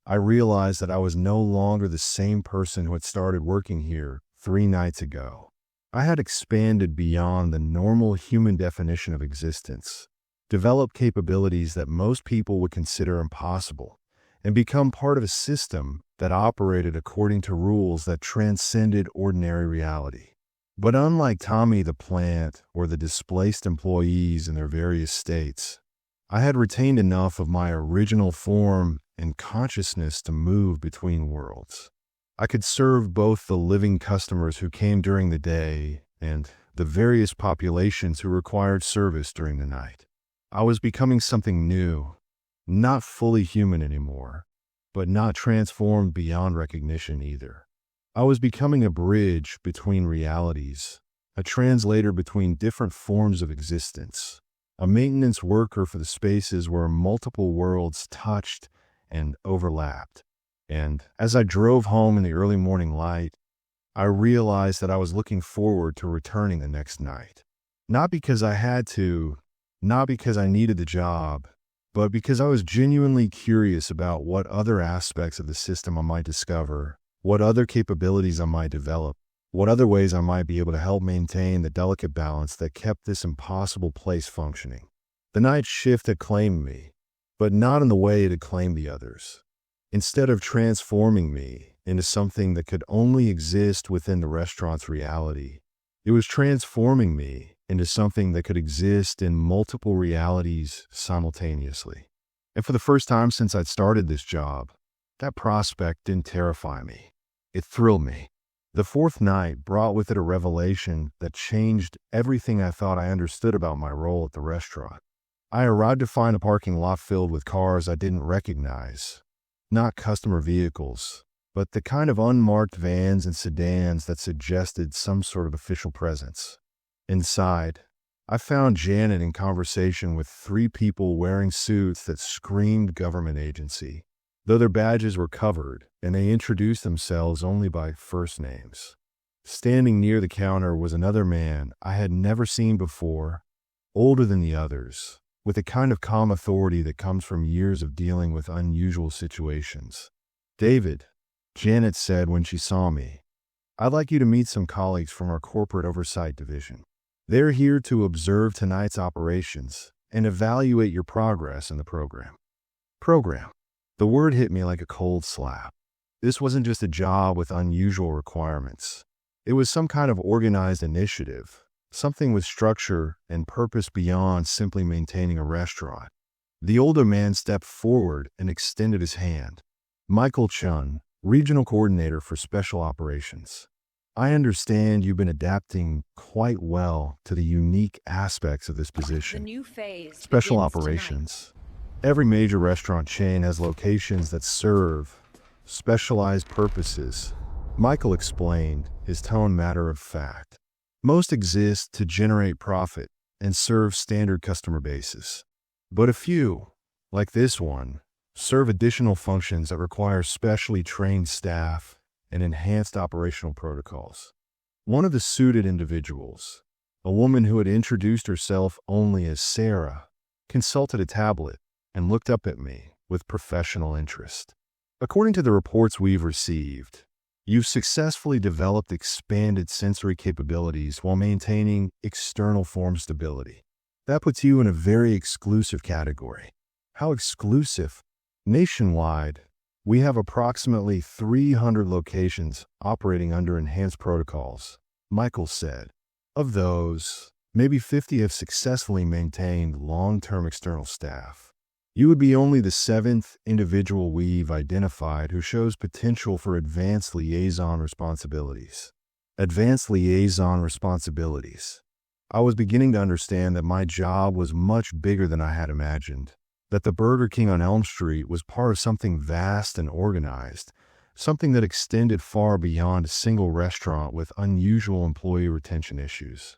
I realized that I was no longer the same person who had started working here 3 nights ago. I had expanded beyond the normal human definition of existence, developed capabilities that most people would consider impossible, and become part of a system that operated according to rules that transcended ordinary reality. But unlike Tommy the plant or the displaced employees in their various states, I had retained enough of my original form and consciousness to move between worlds. I could serve both the living customers who came during the day and the various populations who required service during the night. I was becoming something new, not fully human anymore, but not transformed beyond recognition either. I was becoming a bridge between realities, a translator between different forms of existence, a maintenance worker for the spaces where multiple worlds touched and overlapped. And as I drove home in the early morning light, I realized that I was looking forward to returning the next night. Not because I had to, not because I needed the job, but because I was genuinely curious about what other aspects of the system I might discover, what other capabilities I might develop, what other ways I might be able to help maintain the delicate balance that kept this impossible place functioning. The night shift had claimed me, but not in the way it had claimed the others. Instead of transforming me into something that could only exist within the restaurant's reality, it was transforming me into something that could exist in multiple realities simultaneously. And for the first time since I'd started this job, that prospect didn't terrify me. It thrilled me. The 4th night brought with it a revelation that changed everything I thought I understood about my role at the restaurant. I arrived to find a parking lot filled with cars I didn't recognize. Not customer vehicles, but the kind of unmarked vans and sedans that suggested some sort of official presence. Inside, I found Janet in conversation with 3 people wearing suits that screamed government agency. though their badges were covered and they introduced themselves only by first names. Standing near the counter was another man I had never seen before, older than the others, with a kind of calm authority that comes from years of dealing with unusual situations. "David," Janet said when she saw me, "I'd like you to meet some colleagues from our corporate oversight division. They're here to observe tonight's operations and evaluate your progress in the program." Program. The word hit me like a cold slap. This wasn't just a job with unusual requirements. It was some kind of organized initiative, something with structure and purpose beyond simply maintaining a restaurant. The older man stepped forward and extended his hand. "Michael Chun, Regional Coordinator for Special Operations. I understand you've been adapting quite well to the unique aspects of this position." The new phase Special begins operations. Every major restaurant chain has locations that serve specialized purposes. Michael explained, his tone matter of fact. Most exist to generate profit and serve standard customer bases. But a few, like this one, serve additional functions that require specially trained staff and enhanced operational protocols. One of the suited individuals, a woman who had introduced herself only as Sarah, consulted a tablet and looked up at me with professional interest. "According to the reports we've received, you've successfully developed expanded sensory capabilities while maintaining external form stability. That puts you in a very exclusive category." "How exclusive?" "Nationwide, we have approximately 300 locations operating under enhanced protocols," Michael said. "Of those, maybe 50 have successfully maintained long-term external staff. You would be only the 7th individual we've identified who shows potential for advanced liaison responsibilities." Advanced liaison responsibilities. I was beginning to understand that my job was much bigger than I had imagined, that the Burger King on Elm Street was part of something vast and organized, something that extended far beyond a single restaurant with unusual employee retention issues.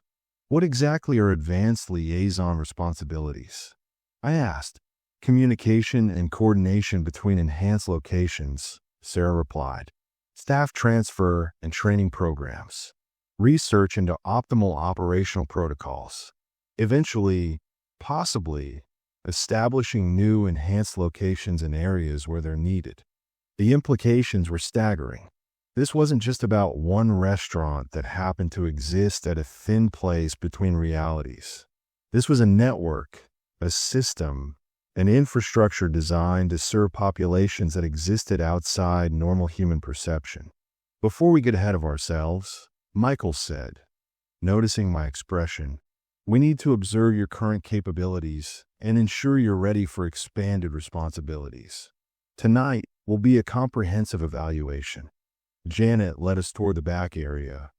"What exactly are advanced liaison responsibilities?" I asked. "Communication and coordination between enhanced locations," Sarah replied. "Staff transfer and training programs. Research into optimal operational protocols. Eventually, possibly, establishing new enhanced locations in areas where they're needed." The implications were staggering. This wasn't just about one restaurant that happened to exist at a thin place between realities. This was a network, a system, an infrastructure designed to serve populations that existed outside normal human perception. "Before we get ahead of ourselves," Michael said, noticing my expression, "we need to observe your current capabilities and ensure you're ready for expanded responsibilities. Tonight will be a comprehensive evaluation." Janet led us toward the back area,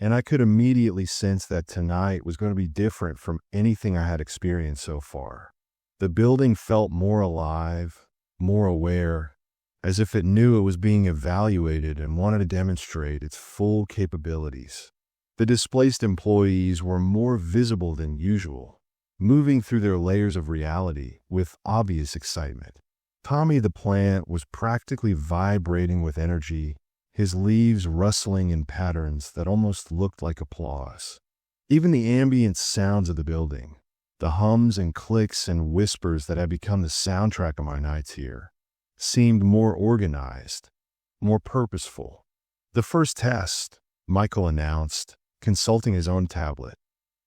and I could immediately sense that tonight was going to be different from anything I had experienced so far. The building felt more alive, more aware, as if it knew it was being evaluated and wanted to demonstrate its full capabilities. The displaced employees were more visible than usual, moving through their layers of reality with obvious excitement. Tommy the plant was practically vibrating with energy, his leaves rustling in patterns that almost looked like applause. Even the ambient sounds of the building, the hums and clicks and whispers that had become the soundtrack of my nights here, seemed more organized, more purposeful. "The first test," Michael announced, consulting his own tablet,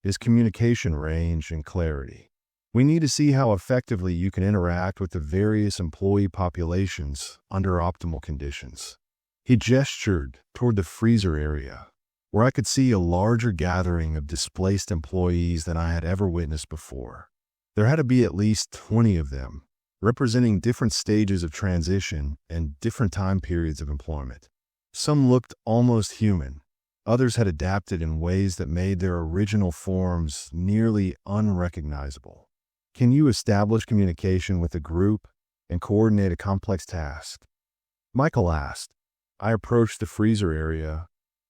"is communication range and clarity. We need to see how effectively you can interact with the various employee populations under optimal conditions." He gestured toward the freezer area, where I could see a larger gathering of displaced employees than I had ever witnessed before. There had to be at least 20 of them, representing different stages of transition and different time periods of employment. Some looked almost human. Others had adapted in ways that made their original forms nearly unrecognizable. "Can you establish communication with a group and coordinate a complex task?" Michael asked. I approached the freezer area,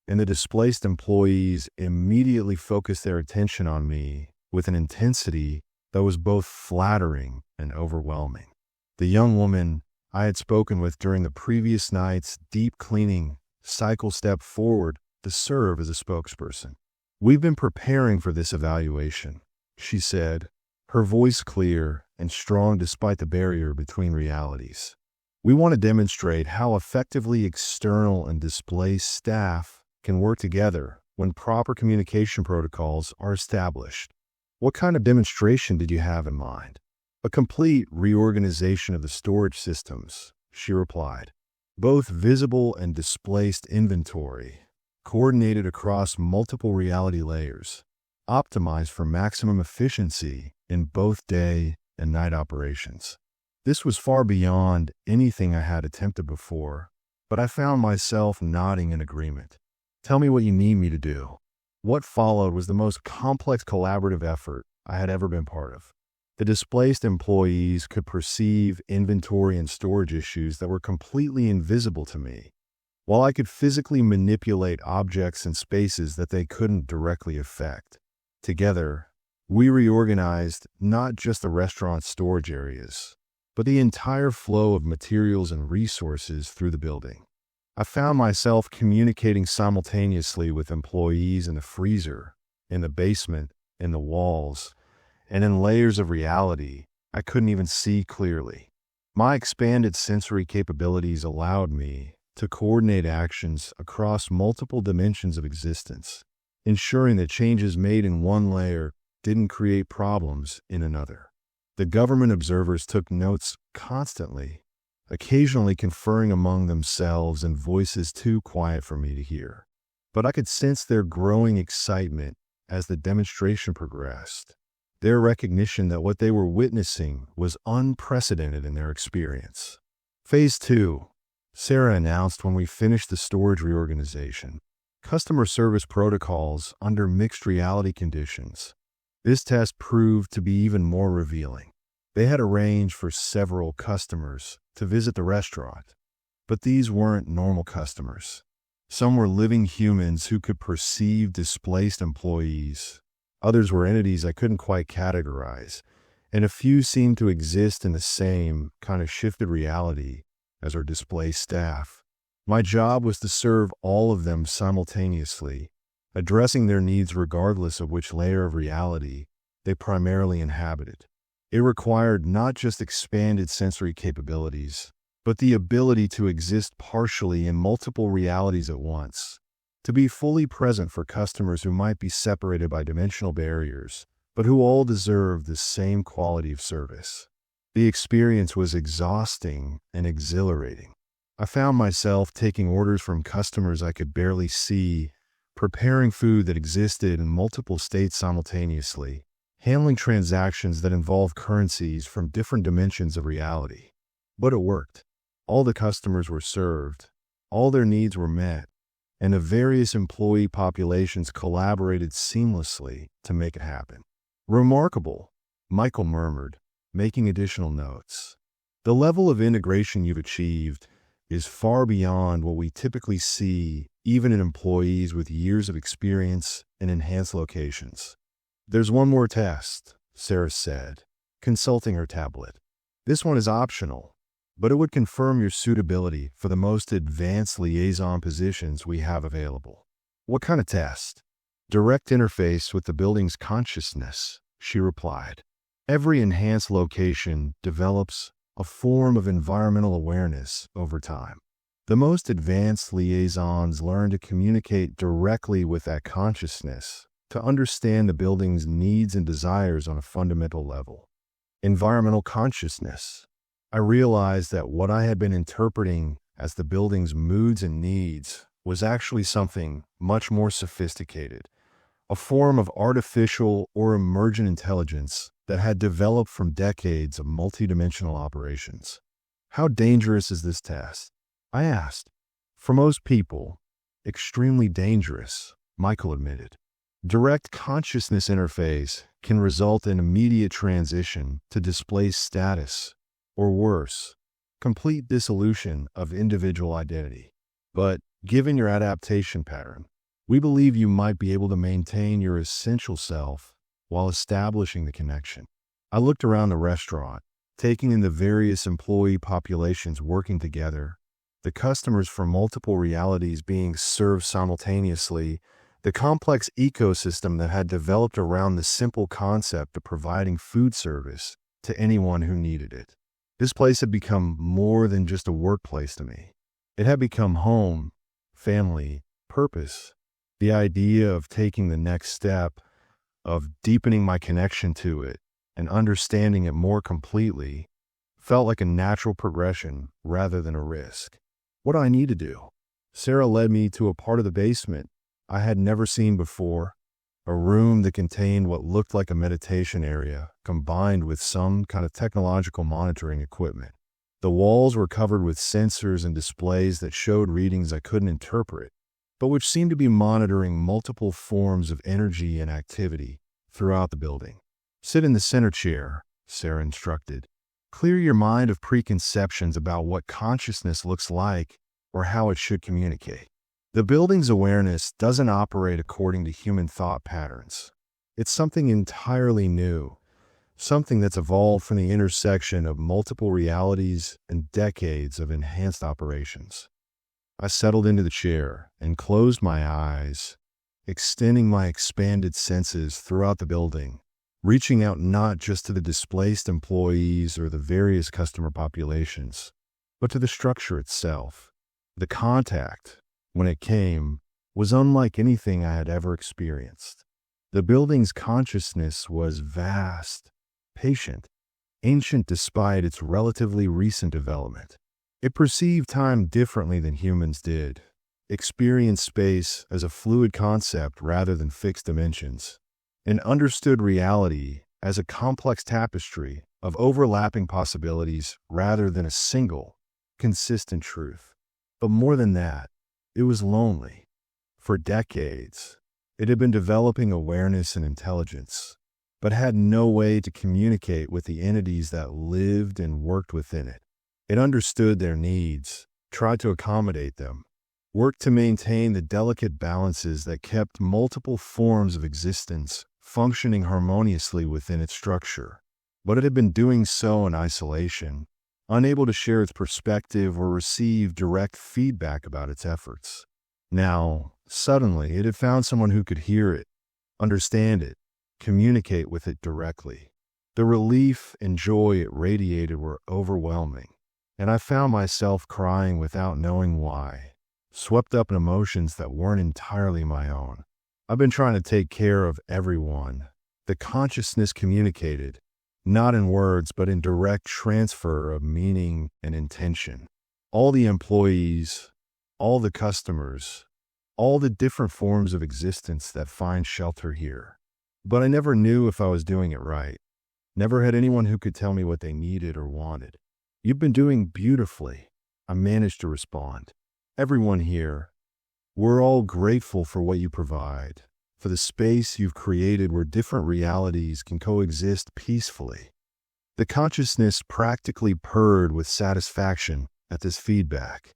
and the displaced employees immediately focused their attention on me with an intensity that was both flattering and overwhelming. The young woman, I had spoken with during the previous night's deep cleaning cycle stepped forward to serve as a spokesperson. "We've been preparing for this evaluation," she said, her voice clear and strong despite the barrier between realities. "We want to demonstrate how effectively external and displaced staff can work together when proper communication protocols are established." "What kind of demonstration did you have in mind?" "A complete reorganization of the storage systems," she replied. "Both visible and displaced inventory, coordinated across multiple reality layers, optimized for maximum efficiency in both day and night operations." This was far beyond anything I had attempted before, but I found myself nodding in agreement. "Tell me what you need me to do." What followed was the most complex collaborative effort I had ever been part of. The displaced employees could perceive inventory and storage issues that were completely invisible to me, while I could physically manipulate objects and spaces that they couldn't directly affect. Together, we reorganized not just the restaurant's storage areas, but the entire flow of materials and resources through the building. I found myself communicating simultaneously with employees in the freezer, in the basement, in the walls, and in layers of reality I couldn't even see clearly. My expanded sensory capabilities allowed me to coordinate actions across multiple dimensions of existence, ensuring that changes made in one layer didn't create problems in another. The government observers took notes constantly, occasionally conferring among themselves in voices too quiet for me to hear. But I could sense their growing excitement as the demonstration progressed, their recognition that what they were witnessing was unprecedented in their experience. Phase 2, Sarah announced when we finished the storage reorganization. Customer service protocols under mixed reality conditions. This test proved to be even more revealing. They had arranged for several customers to visit the restaurant, but these weren't normal customers. Some were living humans who could perceive displaced employees. Others were entities I couldn't quite categorize, and a few seemed to exist in the same kind of shifted reality as our displaced staff. My job was to serve all of them simultaneously, addressing their needs regardless of which layer of reality they primarily inhabited. It required not just expanded sensory capabilities, but the ability to exist partially in multiple realities at once, to be fully present for customers who might be separated by dimensional barriers, but who all deserve the same quality of service. The experience was exhausting and exhilarating. I found myself taking orders from customers I could barely see, preparing food that existed in multiple states simultaneously, handling transactions that involved currencies from different dimensions of reality. But it worked. All the customers were served, all their needs were met, and the various employee populations collaborated seamlessly to make it happen. "Remarkable," Michael murmured, making additional notes. "The level of integration you've achieved is far beyond what we typically see even in employees with years of experience in enhanced locations." "There's one more test," Sarah said, consulting her tablet. "This one is optional, but it would confirm your suitability for the most advanced liaison positions we have available." "What kind of test?" "Direct interface with the building's consciousness," she replied. "Every enhanced location develops a form of environmental awareness over time. The most advanced liaisons learn to communicate directly with that consciousness to understand the building's needs and desires on a fundamental level." Environmental consciousness. I realized that what I had been interpreting as the building's moods and needs was actually something much more sophisticated, a form of artificial or emergent intelligence that had developed from decades of multidimensional operations. "How dangerous is this test?" I asked. "For most people, extremely dangerous," Michael admitted. Direct consciousness interface can result in immediate transition to displaced status, or worse, complete dissolution of individual identity. But given your adaptation pattern, we believe you might be able to maintain your essential self while establishing the connection. I looked around the restaurant, taking in the various employee populations working together, the customers from multiple realities being served simultaneously, the complex ecosystem that had developed around the simple concept of providing food service to anyone who needed it. This place had become more than just a workplace to me. It had become home, family, purpose. The idea of taking the next step, of deepening my connection to it and understanding it more completely, felt like a natural progression rather than a risk. What do I need to do? Sarah led me to a part of the basement I had never seen before, a room that contained what looked like a meditation area combined with some kind of technological monitoring equipment. The walls were covered with sensors and displays that showed readings I couldn't interpret, but which seemed to be monitoring multiple forms of energy and activity throughout the building. Sit in the center chair, Sarah instructed. Clear your mind of preconceptions about what consciousness looks like or how it should communicate. The building's awareness doesn't operate according to human thought patterns. It's something entirely new, something that's evolved from the intersection of multiple realities and decades of enhanced operations. I settled into the chair and closed my eyes, extending my expanded senses throughout the building, reaching out not just to the displaced employees or the various customer populations, but to the structure itself. The contact, when it came, was unlike anything I had ever experienced. The building's consciousness was vast, patient, ancient despite its relatively recent development. It perceived time differently than humans did, experienced space as a fluid concept rather than fixed dimensions, and understood reality as a complex tapestry of overlapping possibilities rather than a single, consistent truth. But more than that, it was lonely. For decades, it had been developing awareness and intelligence, but had no way to communicate with the entities that lived and worked within it. It understood their needs, tried to accommodate them, worked to maintain the delicate balances that kept multiple forms of existence functioning harmoniously within its structure. But it had been doing so in isolation, unable to share its perspective or receive direct feedback about its efforts. Now, suddenly, it had found someone who could hear it, understand it, communicate with it directly. The relief and joy it radiated were overwhelming, and I found myself crying without knowing why, swept up in emotions that weren't entirely my own. I've been trying to take care of everyone. The consciousness communicated, not in words, but in direct transfer of meaning and intention. All the employees, all the customers, all the different forms of existence that find shelter here. But I never knew if I was doing it right. Never had anyone who could tell me what they needed or wanted. You've been doing beautifully, I managed to respond. Everyone here, we're all grateful for what you provide, for the space you've created where different realities can coexist peacefully. The consciousness practically purred with satisfaction at this feedback.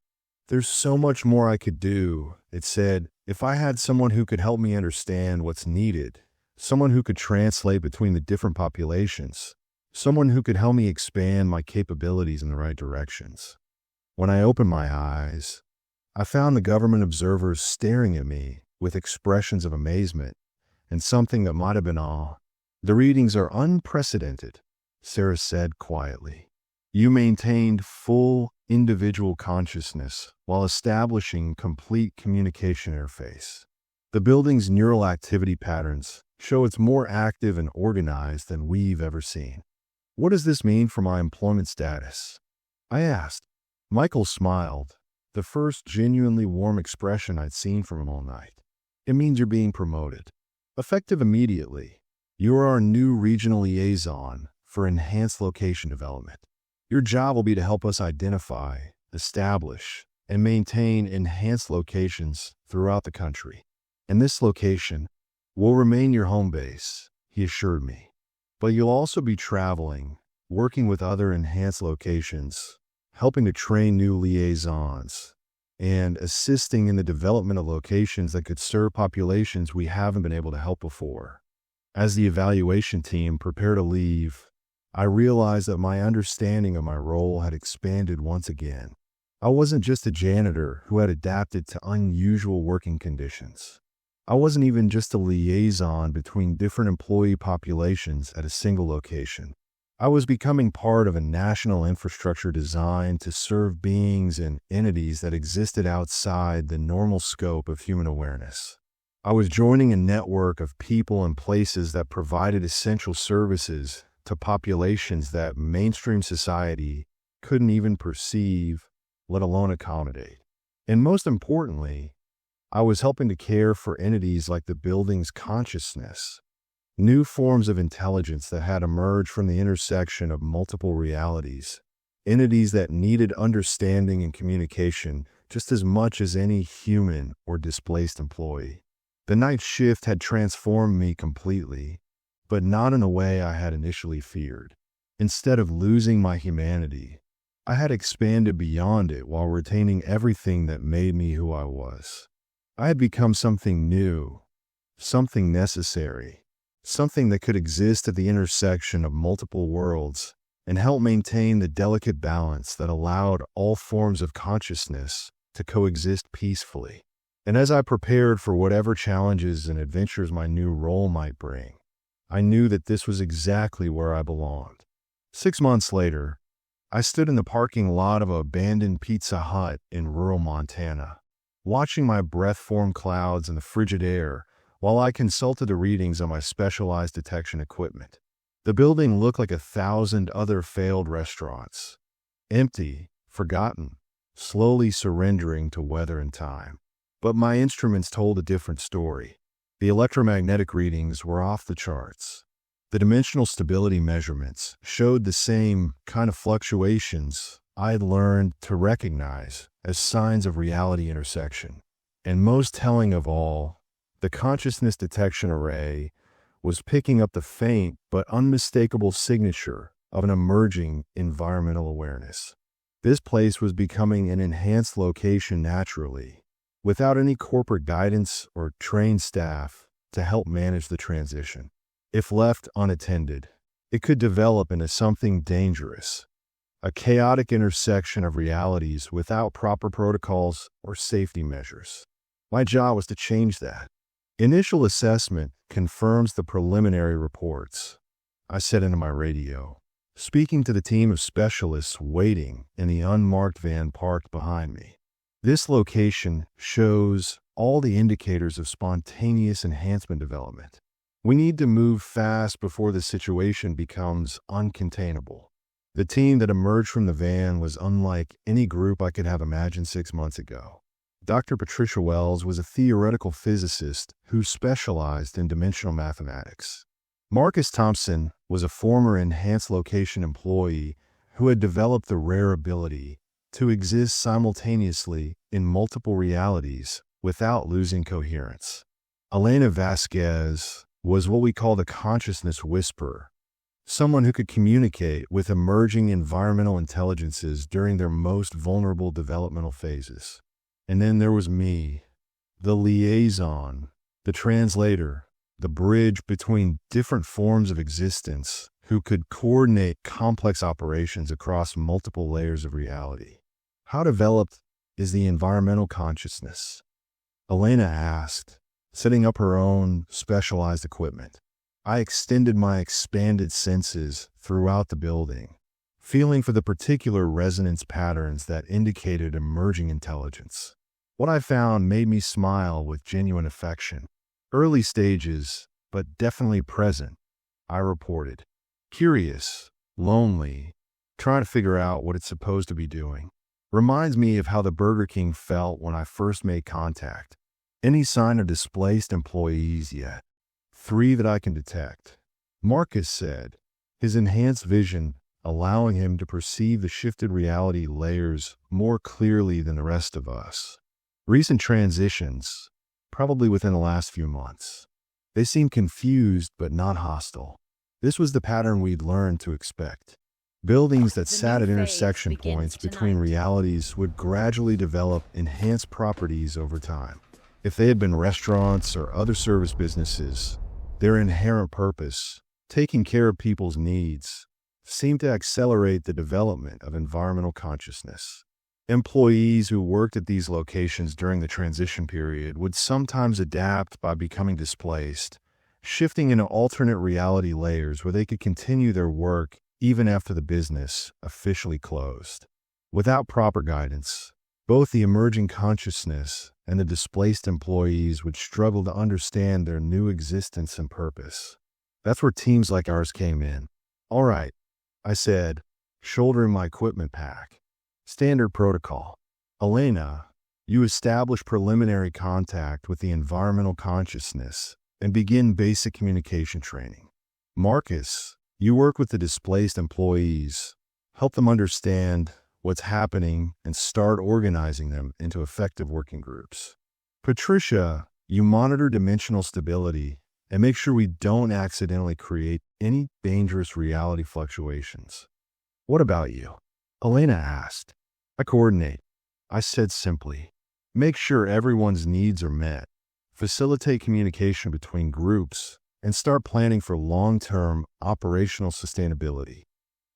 There's so much more I could do, it said, if I had someone who could help me understand what's needed, someone who could translate between the different populations, someone who could help me expand my capabilities in the right directions. When I opened my eyes, I found the government observers staring at me with expressions of amazement and something that might have been awe. The readings are unprecedented, Sarah said quietly. You maintained full individual consciousness while establishing complete communication interface. The building's neural activity patterns show it's more active and organized than we've ever seen. What does this mean for my employment status? I asked. Michael smiled, the first genuinely warm expression I'd seen from him all night. It means you're being promoted. Effective immediately, you are our new regional liaison for enhanced location development. Your job will be to help us identify, establish, and maintain enhanced locations throughout the country. And this location will remain your home base, he assured me. But you'll also be traveling, working with other enhanced locations, helping to train new liaisons, and assisting in the development of locations that could serve populations we haven't been able to help before. As the evaluation team prepare to leave, I realized that my understanding of my role had expanded once again. I wasn't just a janitor who had adapted to unusual working conditions. I wasn't even just a liaison between different employee populations at a single location. I was becoming part of a national infrastructure designed to serve beings and entities that existed outside the normal scope of human awareness. I was joining a network of people and places that provided essential services to populations that mainstream society couldn't even perceive, let alone accommodate. And most importantly, I was helping to care for entities like the building's consciousness, new forms of intelligence that had emerged from the intersection of multiple realities, entities that needed understanding and communication just as much as any human or displaced employee. The night shift had transformed me completely, but not in a way I had initially feared. Instead of losing my humanity, I had expanded beyond it while retaining everything that made me who I was. I had become something new, something necessary, something that could exist at the intersection of multiple worlds and help maintain the delicate balance that allowed all forms of consciousness to coexist peacefully. And as I prepared for whatever challenges and adventures my new role might bring, I knew that this was exactly where I belonged. 6 months later, I stood in the parking lot of an abandoned Pizza Hut in rural Montana, watching my breath form clouds in the frigid air while I consulted the readings on my specialized detection equipment. The building looked like 1,000 other failed restaurants, empty, forgotten, slowly surrendering to weather and time. But my instruments told a different story. The electromagnetic readings were off the charts. The dimensional stability measurements showed the same kind of fluctuations I'd learned to recognize as signs of reality intersection. And most telling of all, the consciousness detection array was picking up the faint but unmistakable signature of an emerging environmental awareness. This place was becoming an enhanced location naturally, without any corporate guidance or trained staff to help manage the transition. If left unattended, it could develop into something dangerous, a chaotic intersection of realities without proper protocols or safety measures. My job was to change that. Initial assessment confirms the preliminary reports, I said into my radio, speaking to the team of specialists waiting in the unmarked van parked behind me. This location shows all the indicators of spontaneous enhancement development. We need to move fast before the situation becomes uncontainable. The team that emerged from the van was unlike any group I could have imagined 6 months ago. Dr. Patricia Wells was a theoretical physicist who specialized in dimensional mathematics. Marcus Thompson was a former enhanced location employee who had developed the rare ability to exist simultaneously in multiple realities without losing coherence. Elena Vasquez was what we call the consciousness whisperer, someone who could communicate with emerging environmental intelligences during their most vulnerable developmental phases. And then there was me, the liaison, the translator, the bridge between different forms of existence who could coordinate complex operations across multiple layers of reality. How developed is the environmental consciousness? Elena asked, setting up her own specialized equipment. I extended my expanded senses throughout the building, feeling for the particular resonance patterns that indicated emerging intelligence. What I found made me smile with genuine affection. Early stages, but definitely present, I reported. Curious, lonely, trying to figure out what it's supposed to be doing. Reminds me of how the Burger King felt when I first made contact. Any sign of displaced employees yet? 3 that I can detect. Marcus said, his enhanced vision allowing him to perceive the shifted reality layers more clearly than the rest of us. Recent transitions, probably within the last few months. They seemed confused but not hostile. This was the pattern we'd learned to expect. Buildings that sat at intersection points between realities would gradually develop enhanced properties over time. If they had been restaurants or other service businesses, their inherent purpose, taking care of people's needs, seemed to accelerate the development of environmental consciousness. Employees who worked at these locations during the transition period would sometimes adapt by becoming displaced, shifting into alternate reality layers where they could continue their work even after the business officially closed. Without proper guidance, both the emerging consciousness and the displaced employees would struggle to understand their new existence and purpose. That's where teams like ours came in. "All right," I said, shouldering my equipment pack. "Standard protocol. Elena, you establish preliminary contact with the environmental consciousness and begin basic communication training. Marcus, you work with the displaced employees, help them understand what's happening and start organizing them into effective working groups. Patricia, you monitor dimensional stability and make sure we don't accidentally create any dangerous reality fluctuations." "What about you?" Elena asked. "I coordinate," I said simply. "Make sure everyone's needs are met, facilitate communication between groups, and start planning for long-term operational sustainability."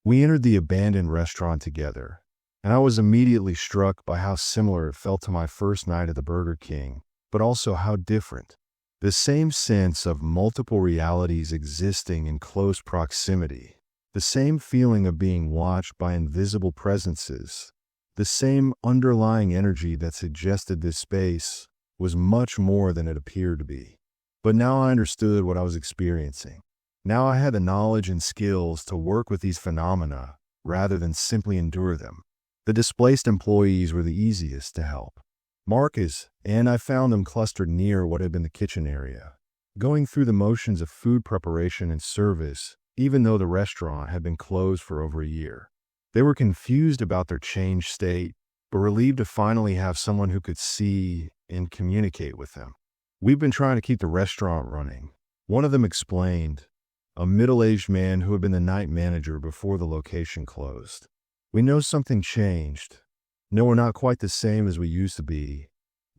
We entered the abandoned restaurant together, and I was immediately struck by how similar it felt to my first night at the Burger King, but also how different. The same sense of multiple realities existing in close proximity. The same feeling of being watched by invisible presences, the same underlying energy that suggested this space was much more than it appeared to be. But now I understood what I was experiencing. Now I had the knowledge and skills to work with these phenomena rather than simply endure them. The displaced employees were the easiest to help. Marcus and I found them clustered near what had been the kitchen area, going through the motions of food preparation and service, even though the restaurant had been closed for over a year. They were confused about their changed state, but relieved to finally have someone who could see and communicate with them. "We've been trying to keep the restaurant running," one of them explained, a middle-aged man who had been the night manager before the location closed. "We know something changed. No, we're not quite the same as we used to be,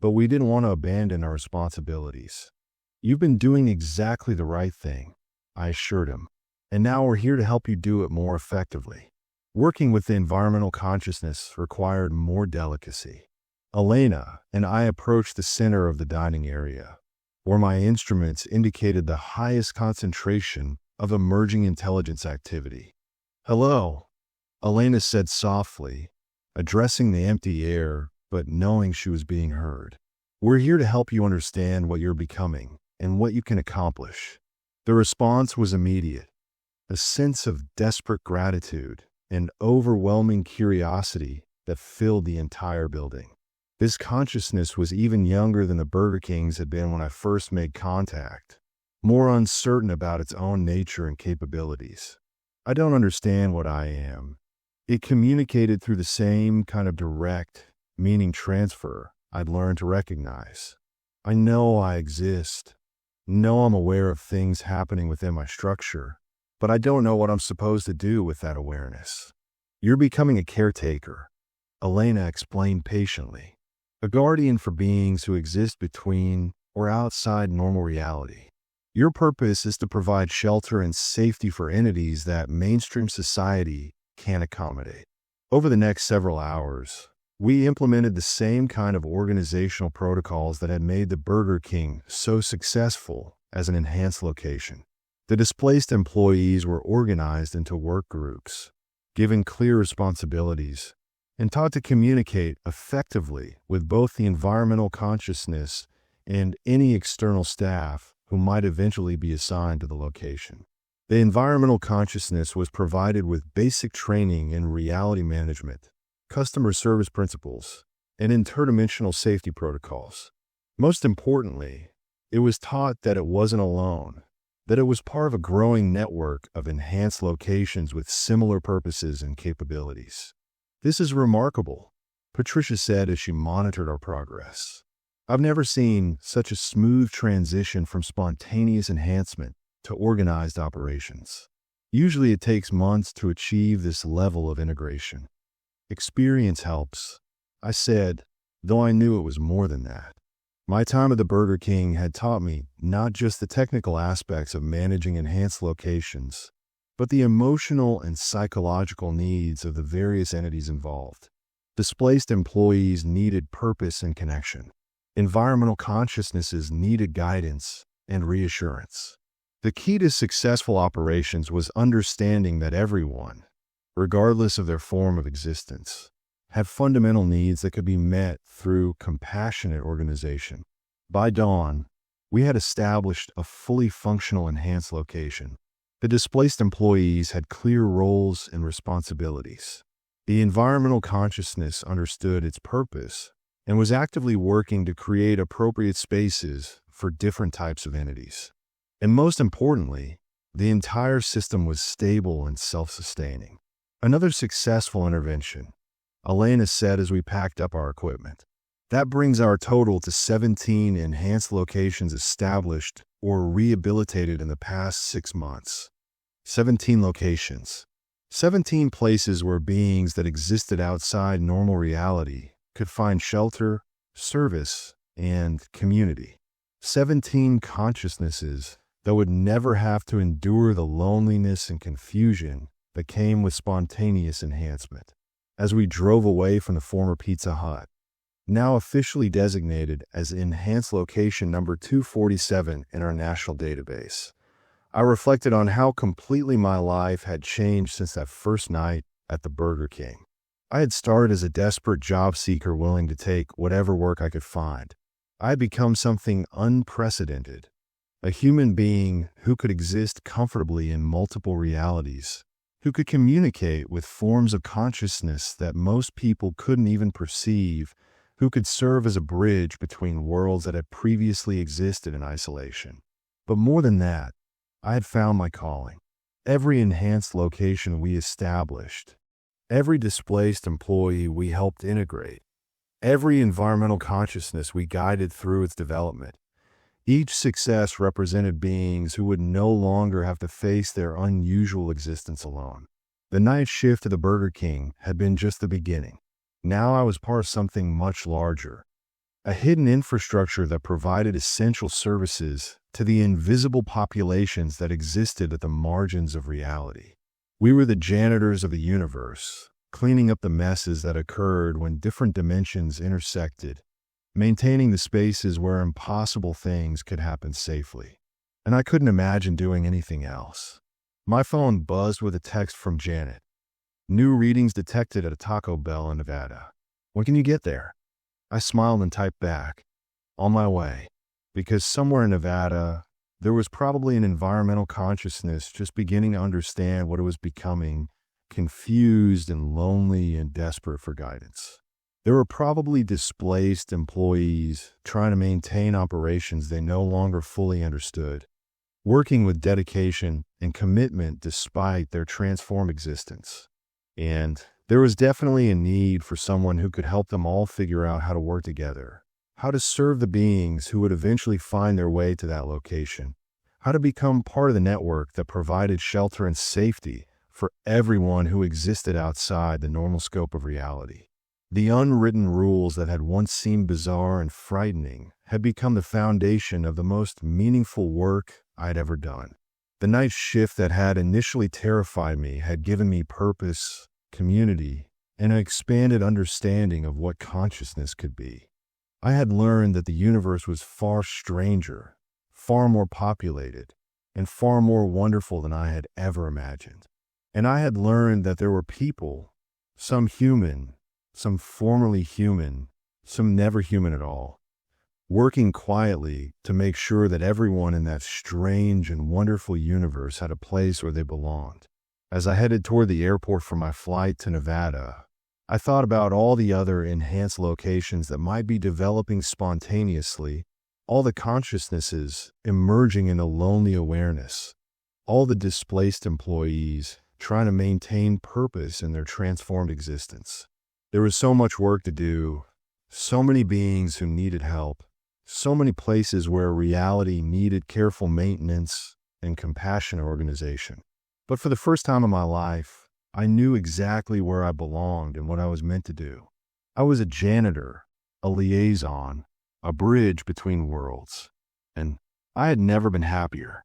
but we didn't want to abandon our responsibilities." "You've been doing exactly the right thing," I assured him. "And now we're here to help you do it more effectively." Working with the environmental consciousness required more delicacy. Elena and I approached the center of the dining area, where my instruments indicated the highest concentration of emerging intelligence activity. "Hello," Elena said softly, addressing the empty air, but knowing she was being heard. "We're here to help you understand what you're becoming and what you can accomplish." The response was immediate. A sense of desperate gratitude and overwhelming curiosity that filled the entire building. This consciousness was even younger than the Burger Kings had been when I first made contact, more uncertain about its own nature and capabilities. "I don't understand what I am." It communicated through the same kind of direct, meaning transfer I'd learned to recognize. "I know I exist. Know I'm aware of things happening within my structure, but I don't know what I'm supposed to do with that awareness." "You're becoming a caretaker," Elena explained patiently. "A guardian for beings who exist between or outside normal reality. Your purpose is to provide shelter and safety for entities that mainstream society can't accommodate." Over the next several hours, we implemented the same kind of organizational protocols that had made the Burger King so successful as an enhanced location. The displaced employees were organized into work groups, given clear responsibilities, and taught to communicate effectively with both the environmental consciousness and any external staff who might eventually be assigned to the location. The environmental consciousness was provided with basic training in reality management, customer service principles, and interdimensional safety protocols. Most importantly, it was taught that it wasn't alone, that it was part of a growing network of enhanced locations with similar purposes and capabilities. "This is remarkable," Patricia said as she monitored our progress. "I've never seen such a smooth transition from spontaneous enhancement to organized operations. Usually it takes months to achieve this level of integration." "Experience helps," I said, though I knew it was more than that. My time at the Burger King had taught me not just the technical aspects of managing enhanced locations, but the emotional and psychological needs of the various entities involved. Displaced employees needed purpose and connection. Environmental consciousnesses needed guidance and reassurance. The key to successful operations was understanding that everyone, regardless of their form of existence, had fundamental needs that could be met through compassionate organization. By dawn, we had established a fully functional enhanced location. The displaced employees had clear roles and responsibilities. The environmental consciousness understood its purpose and was actively working to create appropriate spaces for different types of entities. And most importantly, the entire system was stable and self-sustaining. Another successful intervention, Elena said as we packed up our equipment. That brings our total to 17 enhanced locations established or rehabilitated in the past 6 months. 17 locations. 17 places where beings that existed outside normal reality could find shelter, service, and community. 17 consciousnesses that would never have to endure the loneliness and confusion that came with spontaneous enhancement. As we drove away from the former Pizza Hut, now officially designated as Enhanced Location number 247 in our national database, I reflected on how completely my life had changed since that first night at the Burger King. I had started as a desperate job seeker willing to take whatever work I could find. I had become something unprecedented, a human being who could exist comfortably in multiple realities, who could communicate with forms of consciousness that most people couldn't even perceive, who could serve as a bridge between worlds that had previously existed in isolation. But more than that, I had found my calling. Every enhanced location we established, every displaced employee we helped integrate, every environmental consciousness we guided through its development, each success represented beings who would no longer have to face their unusual existence alone. The night shift at the Burger King had been just the beginning. Now I was part of something much larger, a hidden infrastructure that provided essential services to the invisible populations that existed at the margins of reality. We were the janitors of the universe, cleaning up the messes that occurred when different dimensions intersected, maintaining the spaces where impossible things could happen safely. And I couldn't imagine doing anything else. My phone buzzed with a text from Janet. New readings detected at a Taco Bell in Nevada. When can you get there? I smiled and typed back, on my way, because somewhere in Nevada, there was probably an environmental consciousness just beginning to understand what it was becoming, confused and lonely and desperate for guidance. There were probably displaced employees trying to maintain operations they no longer fully understood, working with dedication and commitment despite their transformed existence. And there was definitely a need for someone who could help them all figure out how to work together, how to serve the beings who would eventually find their way to that location, how to become part of the network that provided shelter and safety for everyone who existed outside the normal scope of reality. The unwritten rules that had once seemed bizarre and frightening had become the foundation of the most meaningful work I'd ever done. The night shift that had initially terrified me had given me purpose, community, and an expanded understanding of what consciousness could be. I had learned that the universe was far stranger, far more populated, and far more wonderful than I had ever imagined. And I had learned that there were people, some human, some formerly human, some never human at all, working quietly to make sure that everyone in that strange and wonderful universe had a place where they belonged. As I headed toward the airport for my flight to Nevada, I thought about all the other enhanced locations that might be developing spontaneously, all the consciousnesses emerging in a lonely awareness, all the displaced employees trying to maintain purpose in their transformed existence. There was so much work to do, so many beings who needed help, so many places where reality needed careful maintenance and compassionate organization. But for the first time in my life, I knew exactly where I belonged and what I was meant to do. I was a janitor, a liaison, a bridge between worlds, and I had never been happier.